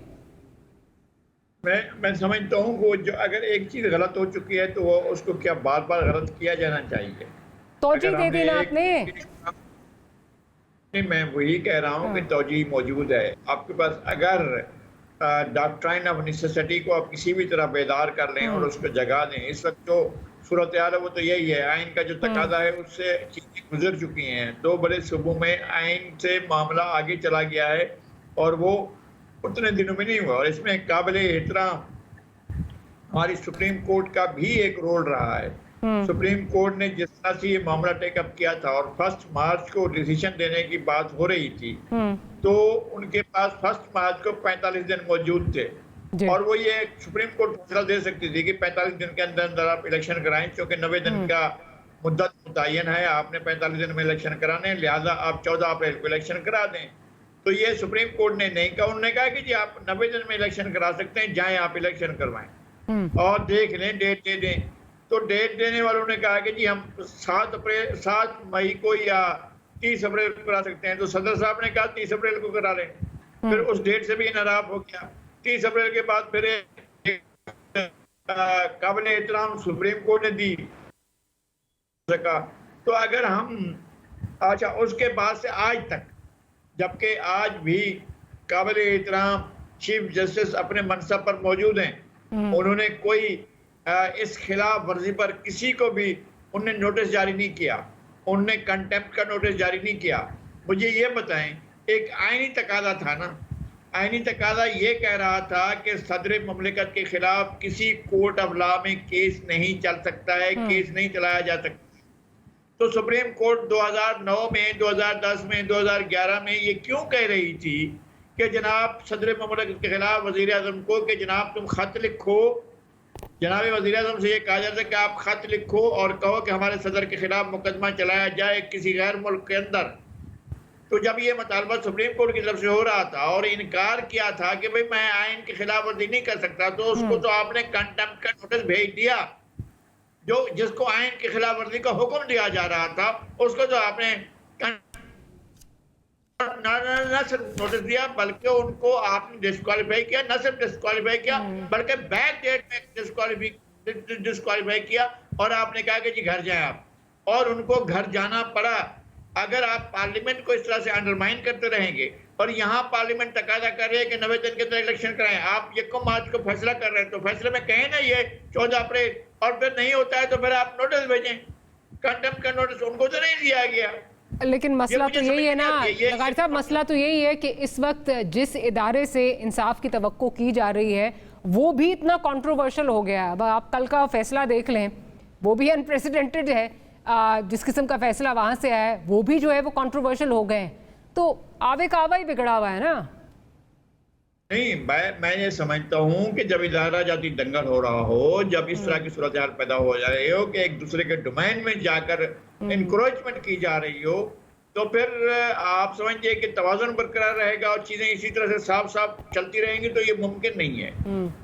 मैं समझता हूँ वो जो अगर एक चीज़ गलत हो चुकी है तो वो उसको क्या बार बार गलत किया जाना चाहिए। तोजी दे दी ना आपने। मैं वही कह रहा हूँ कि तोजी मौजूद है आपके पास। अगर डॉक्ट्राइन ऑफ नेसेसिटी को आप किसी भी तरह बेदार कर लें और उसको जगा दें, इस वक्त जो सूरत हाल है वो तो यही है। आइन का जो तकादा है उससे चीज़ें गुजर चुकी हैं। 2 बड़े सूबों में आइन से मामला आगे चला गया है और वो उतने दिनों में नहीं हुआ। और इसमें काबिल एहतराम हमारी सुप्रीम कोर्ट का भी एक रोल रहा है। सुप्रीम कोर्ट ने जिस तरह से ये मामला टेकअप किया था और 1 मार्च को डिसीजन देने की बात हो रही थी तो उनके पास 1 मार्च को 45 दिन मौजूद थे और वो ये सुप्रीम कोर्ट फैसला दे सकती थी कि 45 दिन के अंदर अंदर आप इलेक्शन कराएं, क्योंकि 90 दिन का मुद्दत मुतय्यन है, आपने 45 दिन में इलेक्शन कराने, लिहाजा आप 14 अप्रैल को इलेक्शन करा दें। तो ये सुप्रीम कोर्ट ने नहीं कहा। उन्होंने कहा कि जी आप 90 दिन में इलेक्शन करा सकते हैं, जाएं आप इलेक्शन करवाएं और देख लें, डेट दे दें। तो डेट देने वालों ने कहा कि जी हम 7 मई को या 30 अप्रैल को करा सकते हैं। तो सदर साहब ने कहा 30 अप्रैल को करा लें। फिर उस डेट से भी नाराज हो गया। 30 अप्रैल के बाद फिर काबिल एहतराम सुप्रीम कोर्ट ने दी सका। तो अगर हम अच्छा उसके बाद से आज तक, जबकि आज भी काबिल एहतराम चीफ जस्टिस अपने मनसब पर मौजूद हैं, उन्होंने कोई इस खिलाफ वर्जी पर किसी को भी उन्होंने नोटिस जारी नहीं किया, उन्होंने कंटेम्प्ट का नोटिस जारी नहीं किया। मुझे ये बताएं, एक आईनी तकादा था ना, आईनी तकादा ये कह रहा था कि सदर ममलिकत के खिलाफ किसी कोर्ट ऑफ लॉ में केस नहीं चल सकता है, केस नहीं चलाया जा सकता। तो सुप्रीम कोर्ट 2009 में, 2010 में, 2011 में ये क्यों कह रही थी कि जनाब सदर ममलिकत के खिलाफ वज़ीर आज़म को कि जनाब तुम खत लिखो, जनाब वज़ीर आज़म से ये कहा जाता है कि आप खत लिखो और कहो कि हमारे सदर के खिलाफ मुकदमा चलाया जाए किसी गैर मुल्क के अंदर। तो जब ये मुतालबा सुप्रीम कोर्ट की तरफ से हो रहा था और इनकार किया था कि भाई मैं आइन की खिलाफ वर्जी नहीं कर सकता, तो उसको तो आपने कंटेम्प्ट का नोटिस भेज दिया। जो जिसको आइन की खिलाफ वर्जी का हुक्म दिया जा रहा था उसको तो आपने न सिर्फ नोटिस दिया बल्कि उनको आपने डिस्क्वालीफाई किया। न सिर्फ डिस्क्वालीफाई किया बल्कि बैक डेट में डिस्क्वालीफाई किया और आपने कहा कि जी घर जाए आप, और उनको घर जाना पड़ा। अगर आप पार्लियामेंट को इस तरह से अंडरमाइन करते रहेंगे और यहाँ पार्लियामेंट तकादा कर रही है कि 90 दिन के अंदर इलेक्शन कराएं, आप 1 मार्च को फैसला कर रहे हैं तो फैसले में कहें ना ये 14 अप्रैल, और फिर नहीं होता है तो फिर आप नोटिस भेजें। कंटेम्प्ट का नोटिस उनको तो नहीं दिया गया। लेकिन मसला तो यही है ना लगारी साहब, मसला तो यही है कि इस वक्त जिस इदारे से इंसाफ की तवक्को की जा रही है वो भी इतना कंट्रोवर्शियल हो गया है। अब आप कल का फैसला देख लें, वो भी अनप्रेसिडेंटेड है। जिस किस्म का फैसला वहाँ से आया है वो भी जो है वो कंट्रोवर्शियल हो गए। तो आवे का आवा ही बिगड़ा हुआ है ना। नहीं, मैं ये समझता हूँ कि जब इदारा जाती दंगल हो रहा हो, जब इस तरह की सूरत हाल पैदा हो जा रही हो कि एक दूसरे के डोमेन में जाकर इंक्रोचमेंट की जा रही हो, तो फिर आप समझिए कि तवाज़ुन बरकरार रहेगा और चीजें इसी तरह से साफ साफ चलती रहेंगी तो ये मुमकिन नहीं है।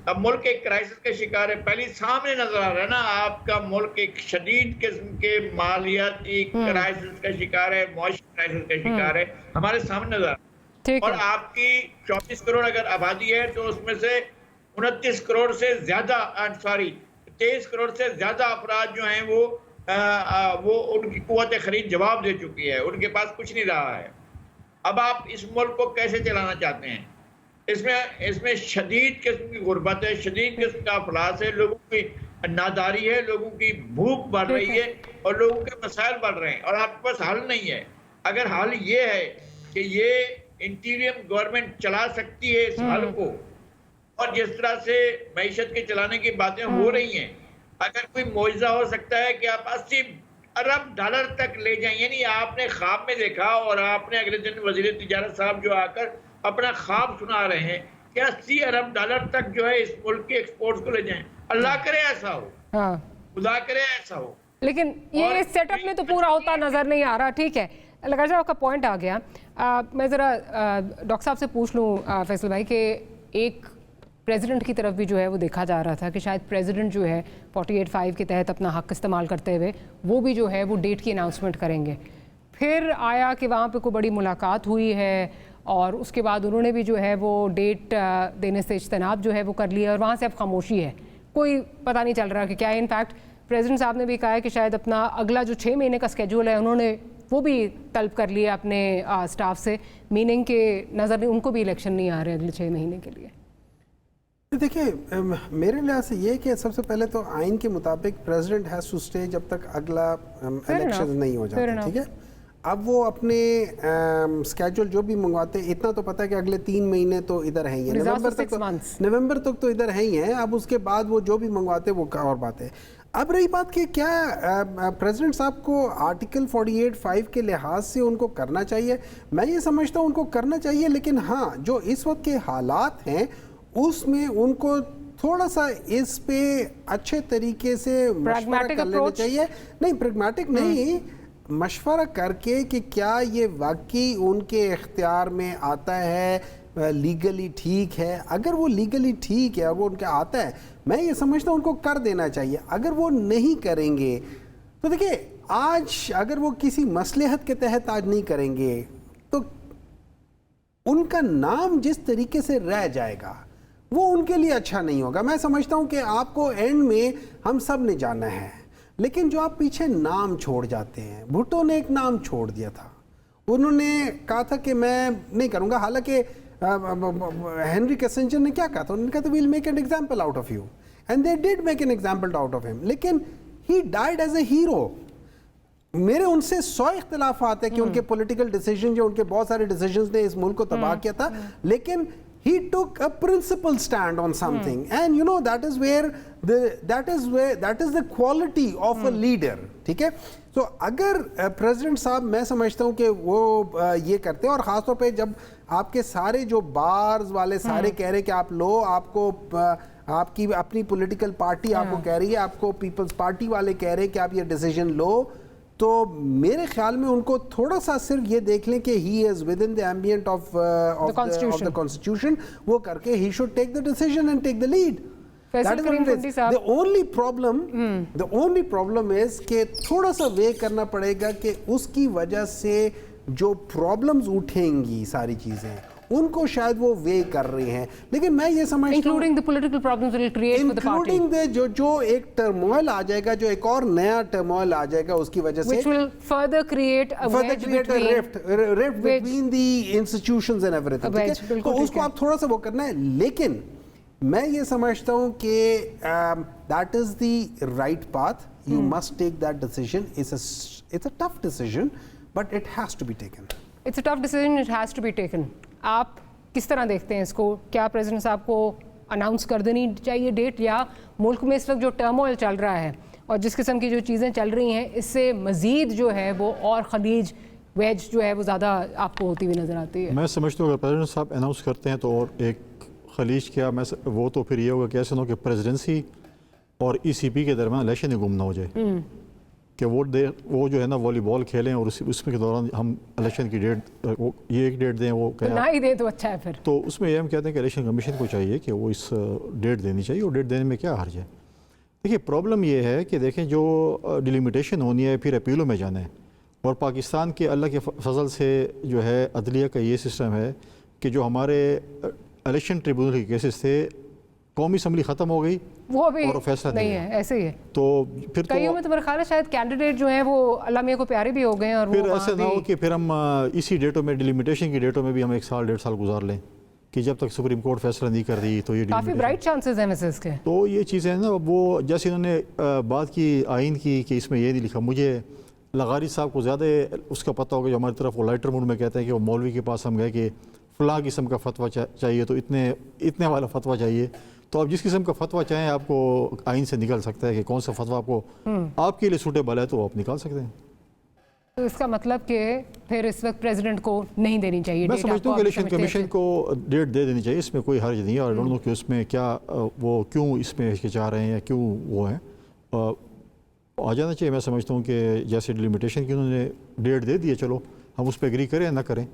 अब मुल्क एक क्राइसिस का शिकार है। पहले सामने नजर आ रहा है ना, आपका मुल्क एक शदीद किस्म के मालियाती क्राइसिस का शिकार है, मुआशी क्राइसिस का शिकार है, हमारे सामने नजर आ रहा है। और आपकी 34 करोड़ अगर आबादी है तो उसमें से 29 करोड़ से ज्यादा 23 करोड़ से ज्यादा अफराद जो हैं वो उनकी कुव्वत खरीद जवाब दे चुकी है, उनके पास कुछ नहीं रहा है। अब आप इस मुल्क को कैसे चलाना चाहते हैं? इसमें शदीद किस्म की गुर्बत है, शदीद किस्म का अफलास है, लोगों की नादारी है, लोगों की भूख बढ़ रही है और लोगों के मसाइल बढ़ रहे हैं और आपके पास हल नहीं है। अगर हल ये है कि ये इंटीरियम गवर्नमेंट चला सकती है इस हाल को, और जिस तरह से मईशत के चलाने की बातें हो रही हैं, अगर कोई मुआवजा हो सकता है कि आप 80 अरब डॉलर तक ले जाएं, यानी आपने ख्वाब में देखा और आपने अगले दिन वजीर तिजारत साहब जो आकर अपना ख्वाब सुना रहे हैं कि 80 अरब डॉलर तक जो है इस मुल्क के एक्सपोर्ट्स को ले जाएं। अल्लाह करे ऐसा हो, हाँ, खुदा करे ऐसा हो। लेकिन ये इस सेटअप में तो पूरा होता नजर नहीं आ रहा। ठीक है, लगा साहब आपका पॉइंट आ गया। मैं ज़रा डॉक्टर साहब से पूछ लूँ फैसल भाई कि एक प्रेसिडेंट की तरफ भी जो है वो देखा जा रहा था कि शायद प्रेसिडेंट जो है 48(5) के तहत अपना हक इस्तेमाल करते हुए वो भी जो है वो डेट की अनाउंसमेंट करेंगे। फिर आया कि वहाँ पे कोई बड़ी मुलाकात हुई है और उसके बाद उन्होंने भी जो है वो डेट देने से इज्तनाब जो है वो कर लिया और वहाँ से अब खामोशी है, कोई पता नहीं चल रहा कि क्या है। इनफैक्ट प्रेसिडेंट साहब ने भी कहा है कि शायद अपना अगला जो 6 महीने का स्केड्यूल है उन्होंने वो भी तलब कर लिया अपने स्टाफ से, मीनिंग के नज़र में उनको भी इलेक्शन नहीं आ रहे अगले 6 महीने के लिए। देखिए मेरे लिहाज से ये कि सबसे पहले तो आइन के मुताबिक प्रेसिडेंट हैज़ टू स्टे जब तक अगला इलेक्शन नहीं हो जाता, ठीक है। अब वो अपने स्केड्यूल जो भी मंगवाते हैं, इतना तो पता है कि अगले 3 महीने तो इधर हैं ही, नवंबर तक तो इधर हैं ही हैं। अब उसके बाद वो जो भी मंगवाते हैं वो और बात है। अब रही बात कि क्या प्रेसिडेंट साहब को आर्टिकल 48(5) के लिहाज से उनको करना चाहिए, मैं ये समझता हूँ उनको करना चाहिए, लेकिन हाँ जो इस वक्त के हालात हैं उसमें उनको थोड़ा सा इस पे अच्छे तरीके से मशवरा कर लेना चाहिए। नहीं, प्रैग्मेटिक नहीं, मशवरा करके कि क्या ये वाकई उनके इख्तियार में आता है, लीगली ठीक है। अगर वो लीगली ठीक है और वो उनके आता है, मैं ये समझता हूँ उनको कर देना चाहिए। अगर वो नहीं करेंगे तो देखिए, आज अगर वो किसी मसलहत के तहत आज नहीं करेंगे तो उनका नाम जिस तरीके से रह जाएगा वो उनके लिए अच्छा नहीं होगा। मैं समझता हूँ कि आपको एंड में हम सब ने जाना है, लेकिन जो आप पीछे नाम छोड़ जाते हैं, भुट्टो ने एक नाम छोड़ दिया था, उन्होंने कहा था कि मैं नहीं करूँगा, हालांकि हेनरी किसिंजर ने क्या कहा था, उन्होंने कहा था will make an example out of you, and they did make an example out of him, लेकिन he died as a hero. मेरे उनसे 100 इख्तिलाफात है कि उनके पॉलिटिकल डिसीजन जो उनके बहुत सारे डिसीजंस ने इस मुल्क को तबाह किया था, लेकिन he took a principled stand on something, and you know that is the quality of a leader, ठीक है। तो अगर प्रेसिडेंट साहब, मैं समझता हूँ कि वो ये करते हैं, और ख़ासतौर पे जब आपके सारे जो बार्स वाले सारे कह रहे हैं कि आप लो, आपको आपकी अपनी पॉलिटिकल पार्टी आपको कह रही है, आपको पीपल्स पार्टी वाले कह रहे हैं कि आप ये डिसीजन लो, तो मेरे ख्याल में उनको थोड़ा सा सिर्फ ये देख लें कि he is within the ambient of the constitution, वो करके ही should take the decision and take the lead. The only problem is कि थोड़ा सा वे करना पड़ेगा कि उसकी वजह से जो प्रॉब्लम्स उठेंगी सारी चीजें उनको शायद वो वे कर रहे हैं, लेकिन मैं ये समझता हूं including the political problems will create for the party, including जो एक टर्मोइल आ जाएगा, जो एक और नया टर्मोइल आ जाएगा उसकी वजह से, which will further create a rift between the institutions and everything, ठीक है। तो उसको आप थोड़ा सा वो करना है, लेकिन मैं ये समझता हूँ कि that is the right path, you must take that decision, it's a tough decision but it has to be taken. It's a tough decision, it has to be taken. आप किस तरह देखते हैं इसको? क्या प्रेसिडेंट साहब को अनाउंस कर देनी चाहिए डेट, या मुल्क में इस वक्त जो टर्मोइल चल रहा है और जिस किस्म की जो चीज़ें चल रही हैं, इससे मज़ीद जो है वो और खलीज वेज जो है वो ज़्यादा आपको होती हुई नज़र आती है? मैं समझता हूँ अगर प्रेसिडेंट साहब अनाउंस करते हैं तो और एक खलीज क्या, मैं वो तो फिर ये होगा कि ऐसे ना कि प्रेसिडेंसी और ECP के दरमियान इलेक्शन ही गुम ना हो जाए, कि वो जो है ना वॉलीबॉल खेलें और उसमें के दौरान हम इलेक्शन की डेट, ये एक डेट दें, वो तो ना ही दे तो अच्छा है फिर। तो उसमें ये हम कहते हैं कि इलेक्शन कमीशन को चाहिए कि वो इस डेट देनी चाहिए, और डेट देने में क्या हर्ज है। देखिए प्रॉब्लम ये है कि देखें जो डिलिमिटेशन होनी है फिर अपीलों में जाना है, और पाकिस्तान के अल्लाह के फजल से जो है अदलिया का ये सिस्टम है कि जो हमारे इलेक्शन ट्रिब्यूनल के केसेस थे, कौमी असम्बली ख़त्म हो गई, वो भी और फैसला नहीं है, ऐसे ही है। तो फिर कईयों में तो मेरा ख्याल है शायद कैंडिडेट जो हैं वो अल्लाह मियां को प्यारे भी हो गए हैं, और फिर ऐसे ना हो कि फिर हम इसी डेटों में, डिलिमिटेशन की डेटों में भी हम 1 साल 1.5 साल गुजार लें कि जब तक सुप्रीम कोर्ट फैसला नहीं कर रही तो ये काफ़ी ब्राइट चांसेस हैं वैसे इसके। तो ये चीज़ें हैं ना, वो जैसे इन्होंने बात की आइन की कि इसमें ये नहीं लिखा, मुझे लगारी साहब को ज़्यादा उसका पता होगा, जो हमारी तरफ वो लाइटर मूड में कहते हैं कि वो मौलवी के पास हम गए कि फ़लाँ किस्म का फतवा चाहिए, तो इतने वाला फतवा चाहिए, तो आप जिस किस्म का फतवा चाहें आपको आइन से निकल सकता है कि कौन सा फतवा आपको आपके लिए सूटेबल है, तो आप निकाल सकते हैं। तो इसका मतलब कि फिर इस वक्त प्रेसिडेंट को नहीं देनी चाहिए मैं डेट समझता हूँ कि इलेक्शन कमीशन को डेट दे देनी चाहिए, इसमें कोई हर्ज नहीं है। और दोनों कि उसमें क्या वो क्यों इसमें हिचकिचा रहे हैं या क्यों वो हैं, आ जाना चाहिए। मैं समझता हूँ कि जैसे डिलिमिटेशन की उन्होंने डेट दे दी है, चलो हम उस पर एग्री करें ना करें,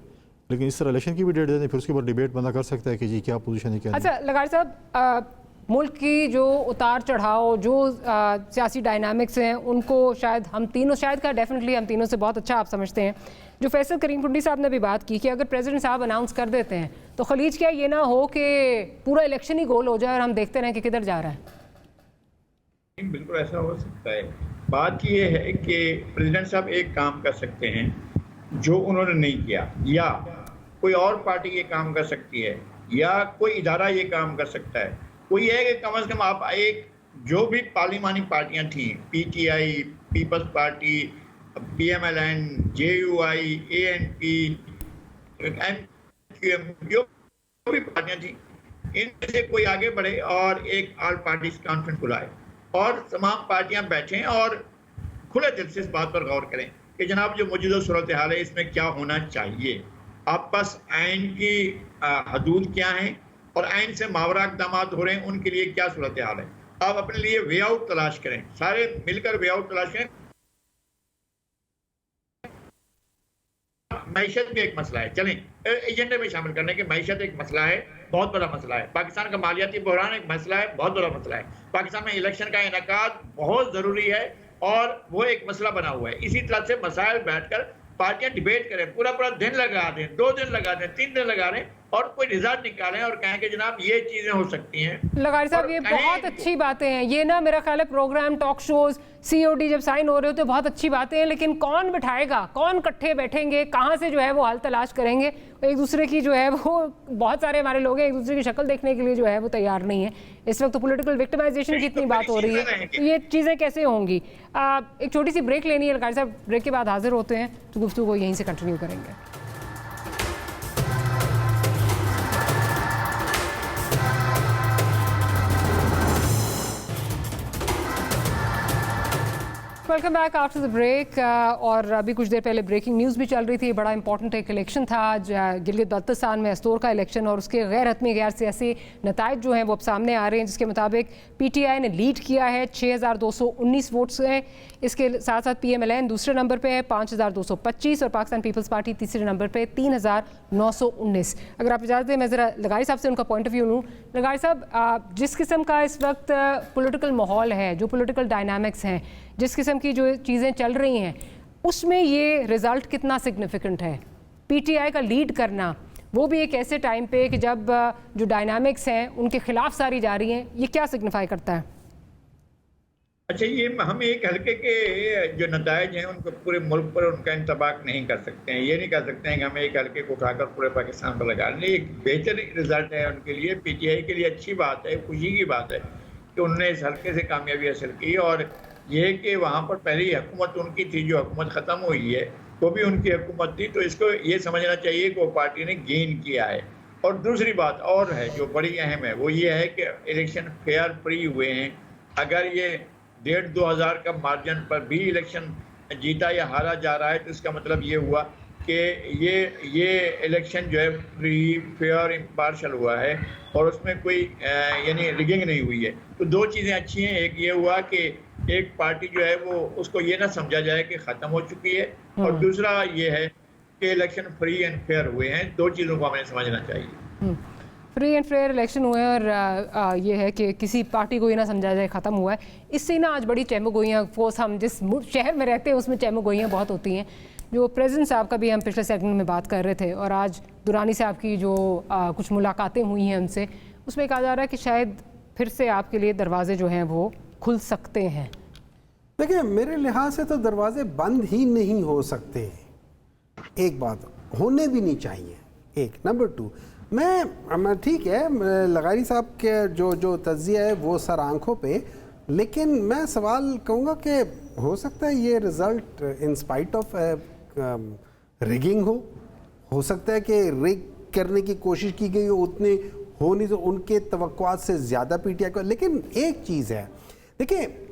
लेकिन इस तरह इलेक्शन की भी डेट दे दें, फिर उसके बाद डिबेट बंदा कर सकता है कि जी क्या पोजीशन है क्या नहीं। अच्छा लगारी साहब, मुल्क की जो उतार चढ़ाव, जो सियासी डायनामिक्स हैं, उनको शायद हम तीनों, शायद क्या डेफिनेटली हम तीनों से बहुत अच्छा आप समझते हैं। जो फैसल करीम टुंडी साहब ने भी बात की कि अगर प्रेसिडेंट साहब अनाउंस कर देते हैं तो खलीज क्या ये ना हो कि पूरा इलेक्शन ही गोल हो जाए और हम देखते रहें कि किधर जा रहा है। बिल्कुल ऐसा हो सकता है। बात ये है कि प्रेसिडेंट साहब एक काम कर सकते हैं जो उन्होंने नहीं किया, या कोई और पार्टी ये काम कर सकती है, या कोई इदारा ये काम कर सकता है। कोई है कि कम से कम आप एक जो भी पार्लिमानी पार्टियां थी, PTI, people's party, PMLN, JUI, ANP, MQM, जो भी पार्टियां थी, इनमें से कोई आगे बढ़े और एक ऑल पार्टीज कॉन्फ्रेंस बुलाए और तमाम पार्टियां बैठें और खुले दिल से इस बात पर गौर करें कि जनाब जो मौजूदा सूरत हाल है इसमें क्या होना चाहिए, आपस आइन की हदूद क्या हैं और आइन से मावरा इक़दामात हो रहे हैं, उनके लिए क्या सूरत हाल है। आप अपने लिए वे आउट तलाश करें, सारे मिलकर वे आउट तलाश करें। मैशत भी एक मसला है, चलें एजेंडे में शामिल करने के, मैशत एक मसला है, बहुत बड़ा मसला है। पाकिस्तान का मालियाती बहरान एक मसला है, बहुत बड़ा मसला है। पाकिस्तान में इलेक्शन का इनेकाद बहुत ज़रूरी है और वो एक मसला बना हुआ है। इसी तरह से मसाइल बैठकर पार्टियां डिबेट करें, पूरा पूरा दिन लगा दें, 2 दिन लगा दें, 3 दिन लगा दें और कोई रिजल्ट निकालें और कहें कि जनाब ये चीजें हो सकती हैं। लगारी साहब ये बहुत अच्छी बातें हैं, ये ना मेरा ख्याल है प्रोग्राम, टॉक शोज, सीओडी जब साइन हो रहे होते बहुत अच्छी बातें हैं, लेकिन कौन बिठाएगा, कौन इकट्ठे बैठेंगे, कहाँ से जो है वो हाल तलाश करेंगे। एक दूसरे की जो है वो, बहुत सारे हमारे लोग हैं एक दूसरे की शक्ल देखने के लिए जो है वो तैयार नहीं है। इस वक्त तो पॉलिटिकल विक्टिमाइजेशन की इतनी बात हो रही है, तो ये चीज़ें कैसे होंगी। एक छोटी सी ब्रेक लेनी है लगारी साहब, ब्रेक के बाद हाजिर होते हैं तो गुफ्तगू को यहीं से कंटिन्यू करेंगे। Welcome back after the break. और अभी कुछ देर पहले ब्रेकिंग न्यूज़ भी चल रही थी, बड़ा इंपॉर्टेंट एक इलेक्शन था आज गिलगित बल्तिस्तान में, अस्तोर का इलेक्शन, और उसके गैर हतमी गैर सियासी नताइज जो हैं वो अब सामने आ रहे हैं, जिसके मुताबिक पीटीआई ने लीड किया है, 6219 वोट्स हैं। इसके साथ साथ पीएमएलएन दूसरे नंबर पे है 5225 और पाकिस्तान पीपल्स पार्टी तीसरे नंबर पे 3919। अगर आप इजाज़त दें मैं ज़रा लगारी साहब से उनका पॉइंट ऑफ व्यू लूँ। लगारी साहब, जिस किस्म का इस वक्त पॉलिटिकल माहौल है, जो पॉलिटिकल डायनामिक्स हैं, जिस किस्म की जो चीज़ें चल रही हैं, उसमें ये रिज़ल्ट कितना सिग्निफिकेंट है? पीटीआई का लीड करना, वो भी एक ऐसे टाइम पे कि जब जो डायनामिक्स हैं उनके खिलाफ सारी जा रही हैं, ये क्या सिग्निफाई करता है? अच्छा, ये हम एक हल्के के जो नताइज हैं उनको पूरे मुल्क पर उनका इंतबाक नहीं कर सकते हैं। ये नहीं कर सकते हैं कि हमें एक हल्के को उठाकर पूरे पाकिस्तान पर लगा लें। एक बेहतर रिजल्ट है उनके लिए, पीटीआई के लिए अच्छी बात है, खुशी की बात है कि उन्होंने इस हल्के से कामयाबी हासिल की। और ये कि वहाँ पर पहली हुकूमत उनकी थी, जो हुकूमत ख़त्म हुई है वो भी उनकी हुकूमत थी, तो इसको ये समझना चाहिए कि वो पार्टी ने गेन किया है। और दूसरी बात और है जो बड़ी अहम है, वो ये है कि इलेक्शन फेयर फ्री हुए हैं। अगर ये 1,500-2,000 का मार्जिन पर भी इलेक्शन जीता या हारा जा रहा है तो इसका मतलब ये हुआ कि ये इलेक्शन जो है फ्री, फेयर, इम्पार्शल हुआ है और उसमें कोई यानी रिगिंग नहीं हुई है। तो 2 चीज़ें अच्छी हैं। एक ये हुआ कि एक पार्टी जो है वो उसको ये ना समझा जाए कि ख़त्म हो चुकी है, और दूसरा ये है कि इलेक्शन फ्री एंड फेयर हुए हैं। 2 चीज़ों को हमें समझना चाहिए। फ्री एंड फेयर इलेक्शन हुए और ये है कि किसी पार्टी को ये ना समझा जाए ख़त्म हुआ है। इससे ना आज बड़ी चहमगोइयाँ, फोर्स हम जिस शहर में रहते हैं उसमें चहमगोइयाँ बहुत होती हैं। जो प्रेसिडेंट साहब का भी हम पिछले सेगमेंट में बात कर रहे थे, और आज दुरानी साहब की जो कुछ मुलाकातें हुई हैं उनसे, उसमें कहा जा रहा है कि शायद फिर से आपके लिए दरवाजे जो हैं वो खुल सकते हैं। देखिए, मेरे लिहाज से तो दरवाजे बंद ही नहीं हो सकते, एक बात होने भी नहीं चाहिए। एक नंबर 2, मैं ठीक है, लगारी साहब के जो तज्जिया है वो सर आंखों पे, लेकिन मैं सवाल कहूँगा कि हो सकता है ये result in spite of rigging हो सकता है कि रिग करने की कोशिश की गई हो, उतने हो नहीं, तो उनके तवक्कुआत से ज़्यादा पीटीआई को। लेकिन एक चीज़ है, देखिए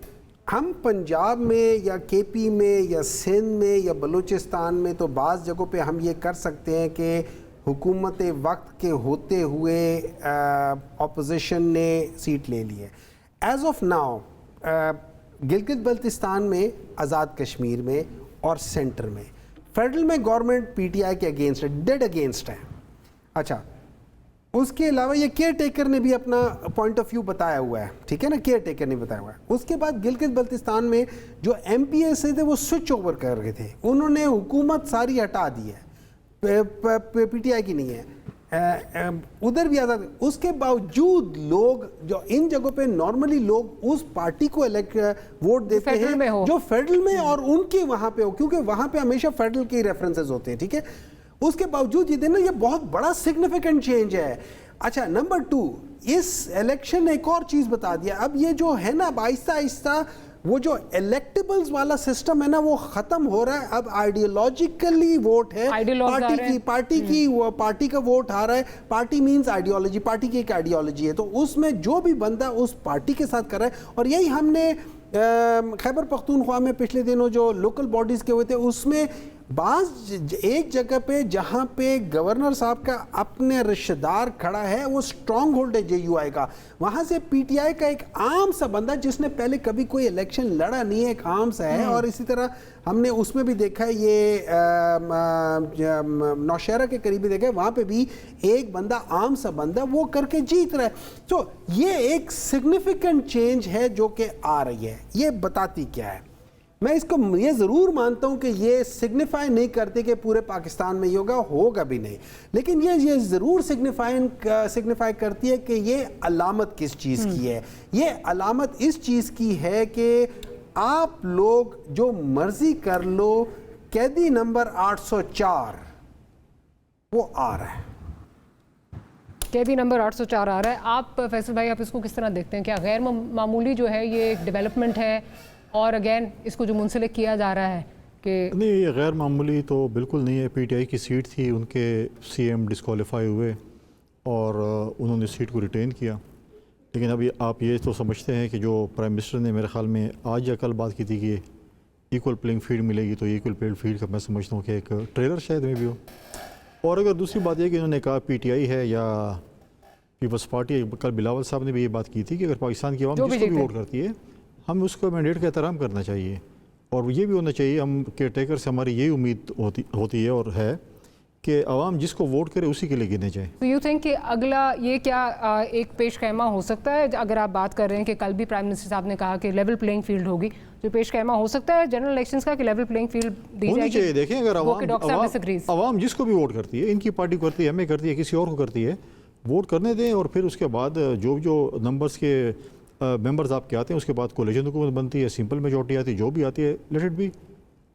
हम पंजाब में या केपी में या सिंध में या बलूचिस्तान में तो बाज़ जगहों पे हम ये कर सकते हैं कि हुकूमत वक्त के होते हुए अपोजिशन ने सीट ले ली है। As of now Gilgit Baltistan में, आज़ाद कश्मीर में और सेंटर में फेडरल में गवर्नमेंट पीटीआई के अगेंस्ट है, डेड अगेंस्ट है। अच्छा, उसके अलावा ये केयर टेकर ने भी अपना पॉइंट ऑफ व्यू बताया हुआ है, ठीक है ना, केयर टेकर ने बताया हुआ है। उसके बाद गिलगित बल्तिस्तान में जो एमपीएस थे वो स्विच ओवर कर रहे थे, उन्होंने हुकूमत सारी हटा दी है, पीटीआई की नहीं है, उधर भी आज़ाद। उसके बावजूद लोग जो इन जगहों पे नॉर्मली लोग उस पार्टी को वोट देते हैं जो फेडरल में और उनके वहाँ पे हो, क्योंकि वहाँ पे हमेशा फेडरल के रेफरेंसेस होते हैं, ठीक है। उसके बावजूद ये देना, ये बहुत बड़ा सिग्निफिकेंट चेंज है। अच्छा, नंबर 2, इस इलेक्शन ने एक और चीज़ बता दिया, अब ये जो है ना आहिस्ता आहिस्ता वो जो इलेक्टेबल्स वाला सिस्टम है ना वो ख़त्म हो रहा है। अब आइडियोलॉजिकली वोट है, पार्टी का वोट आ रहा है। पार्टी मींस आइडियोलॉजी, पार्टी की एक आइडियोलॉजी है, तो उसमें जो भी बंदा उस पार्टी के साथ कर रहा है। और यही हमने खैबर पख्तूनख्वा में पिछले दिनों जो लोकल बॉडीज़ के हुए थे उसमें बाज़ एक जगह पे जहाँ पे गवर्नर साहब का अपने रिश्तेदार खड़ा है, वो स्ट्रॉन्ग होल्ड है जेयूआई का, वहाँ से पीटीआई का एक आम सा बंदा जिसने पहले कभी कोई इलेक्शन लड़ा नहीं है, एक आम सा है। और इसी तरह हमने उसमें भी देखा है, ये नौशहरा के करीब भी देखा है, वहाँ पे भी एक बंदा, आम सा बंदा, वो करके जीत रहा है। तो ये एक सिग्निफिकेंट चेंज है जो कि आ रही है। ये बताती क्या है, मैं इसको ये ज़रूर मानता हूँ कि ये सिग्निफाई नहीं करते कि पूरे पाकिस्तान में होगा भी नहीं, लेकिन ये ज़रूर सिग्निफाई करती है कि ये अलामत किस चीज़ की है। ये अलामत इस चीज़ की है कि आप लोग जो मर्ज़ी कर लो, कैदी नंबर 804 वो आ रहा है, कैदी नंबर 804 आ रहा है। आप फैसल भाई, आप इसको किस तरह देखते हैं? क्या गैर मामूली जो है ये एक डेवलपमेंट है, और अगेन इसको जो मुंसलिक किया जा रहा है कि नहीं, ये गैर मामूली तो बिल्कुल नहीं है। पीटीआई की सीट थी, उनके सीएम डिस्क्वालीफाई हुए और उन्होंने सीट को रिटेन किया। लेकिन अभी आप ये तो समझते हैं कि जो प्राइम मिनिस्टर ने मेरे ख्याल में आज या कल बात की थी कि इक्वल प्लेइंग फील्ड मिलेगी, तो इक्वल प्लेइंग फील्ड का मैं समझता हूँ कि एक ट्रेलर शायद में भी हो। और अगर दूसरी बात यह कि उन्होंने कहा पीटीआई है या पीपल्स पार्टी, कल बिलावल साहब ने भी ये बात की थी कि अगर पाकिस्तान की आवाम जिसको भी वोट करती है, हम उसको मैंडेट का एहतराम करना चाहिए। और ये भी होना चाहिए, हम केयर टेकर से हमारी यही उम्मीद होती है और है कि आवाम जिसको वोट करे उसी के लिए गिने जाए। तो यू थिंक कि अगला ये क्या एक पेश ख़ैमा हो सकता है? अगर आप बात कर रहे हैं कि कल भी प्राइम मिनिस्टर साहब ने कहा कि लेवल प्लेइंग फील्ड होगी, जो पेश ख़ैमा हो सकता है जनरल इलेक्शंस का कि लेवल प्लेइंग फील्ड दी होनी चाहिए। देखें, अगर आवाम जिसको भी वोट करती है, इनकी पार्टी करती है, हमें करती है, किसी और को करती है, वोट करने दें। और फिर उसके बाद जो नंबर्स के मेंबर्स आपके आते हैं, उसके बाद कोलिशन हुकूमत बनती है, सिंपल मेजॉरिटी आती है, जो भी आती है, लेट इट बी।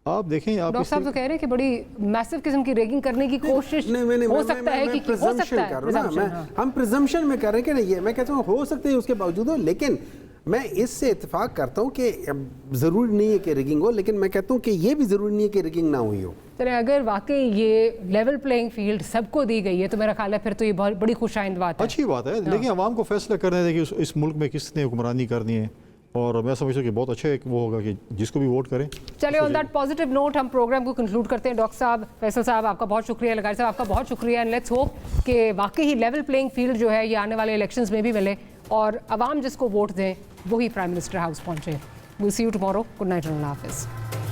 आप देखें, आप डॉक्टर साहब तो कह रहे हैं कि बड़ी मैसिव किस्म की रेगिंग करने की कोशिश हो सकता है कि हो सकता है। हम प्रिजम्पशन में कर रहे हैं कि नहीं, ये मैं कहता हूँ हो सकता है उसके बावजूद हो, लेकिन मैं इससे इत्तेफाक करता हूँ कि ज़रूरी नहीं है कि रिगिंग हो, लेकिन मैं कहता हूँ कि ये भी ज़रूरी नहीं है कि रिगिंग ना हुई हो। चलिए, अगर वाकई ये लेवल प्लेइंग फील्ड सबको दी गई है तो मेरा ख्याल है फिर तो ये बहुत बड़ी खुशाइंद बात है, अच्छी बात है। लेकिन आवाम को फैसला करने दें कि इस मुल्क में किसने हुक्मरानी करनी है, और मैं समझता हूँ कि बहुत अच्छा एक वो होगा कि जिसको भी वोट करें। चलिए, ऑन दैट पॉजिटिव नोट हम प्रोग्राम को कंक्लूड करते हैं। डॉक्टर साहब, फैसल साहब, आपका बहुत शुक्रिया, लगारी साहब आपका बहुत शुक्रिया, एंड लेट्स होप कि वाकई ही लेवल प्लेइंग फील्ड जो है ये आने वाले इलेक्शंस में भी मिले और आवाम जिसको वोट दें वही प्राइम मिनिस्टर हाउस पहुंचे। Will see you tomorrow. Good night, अल्लाह हाफिज़।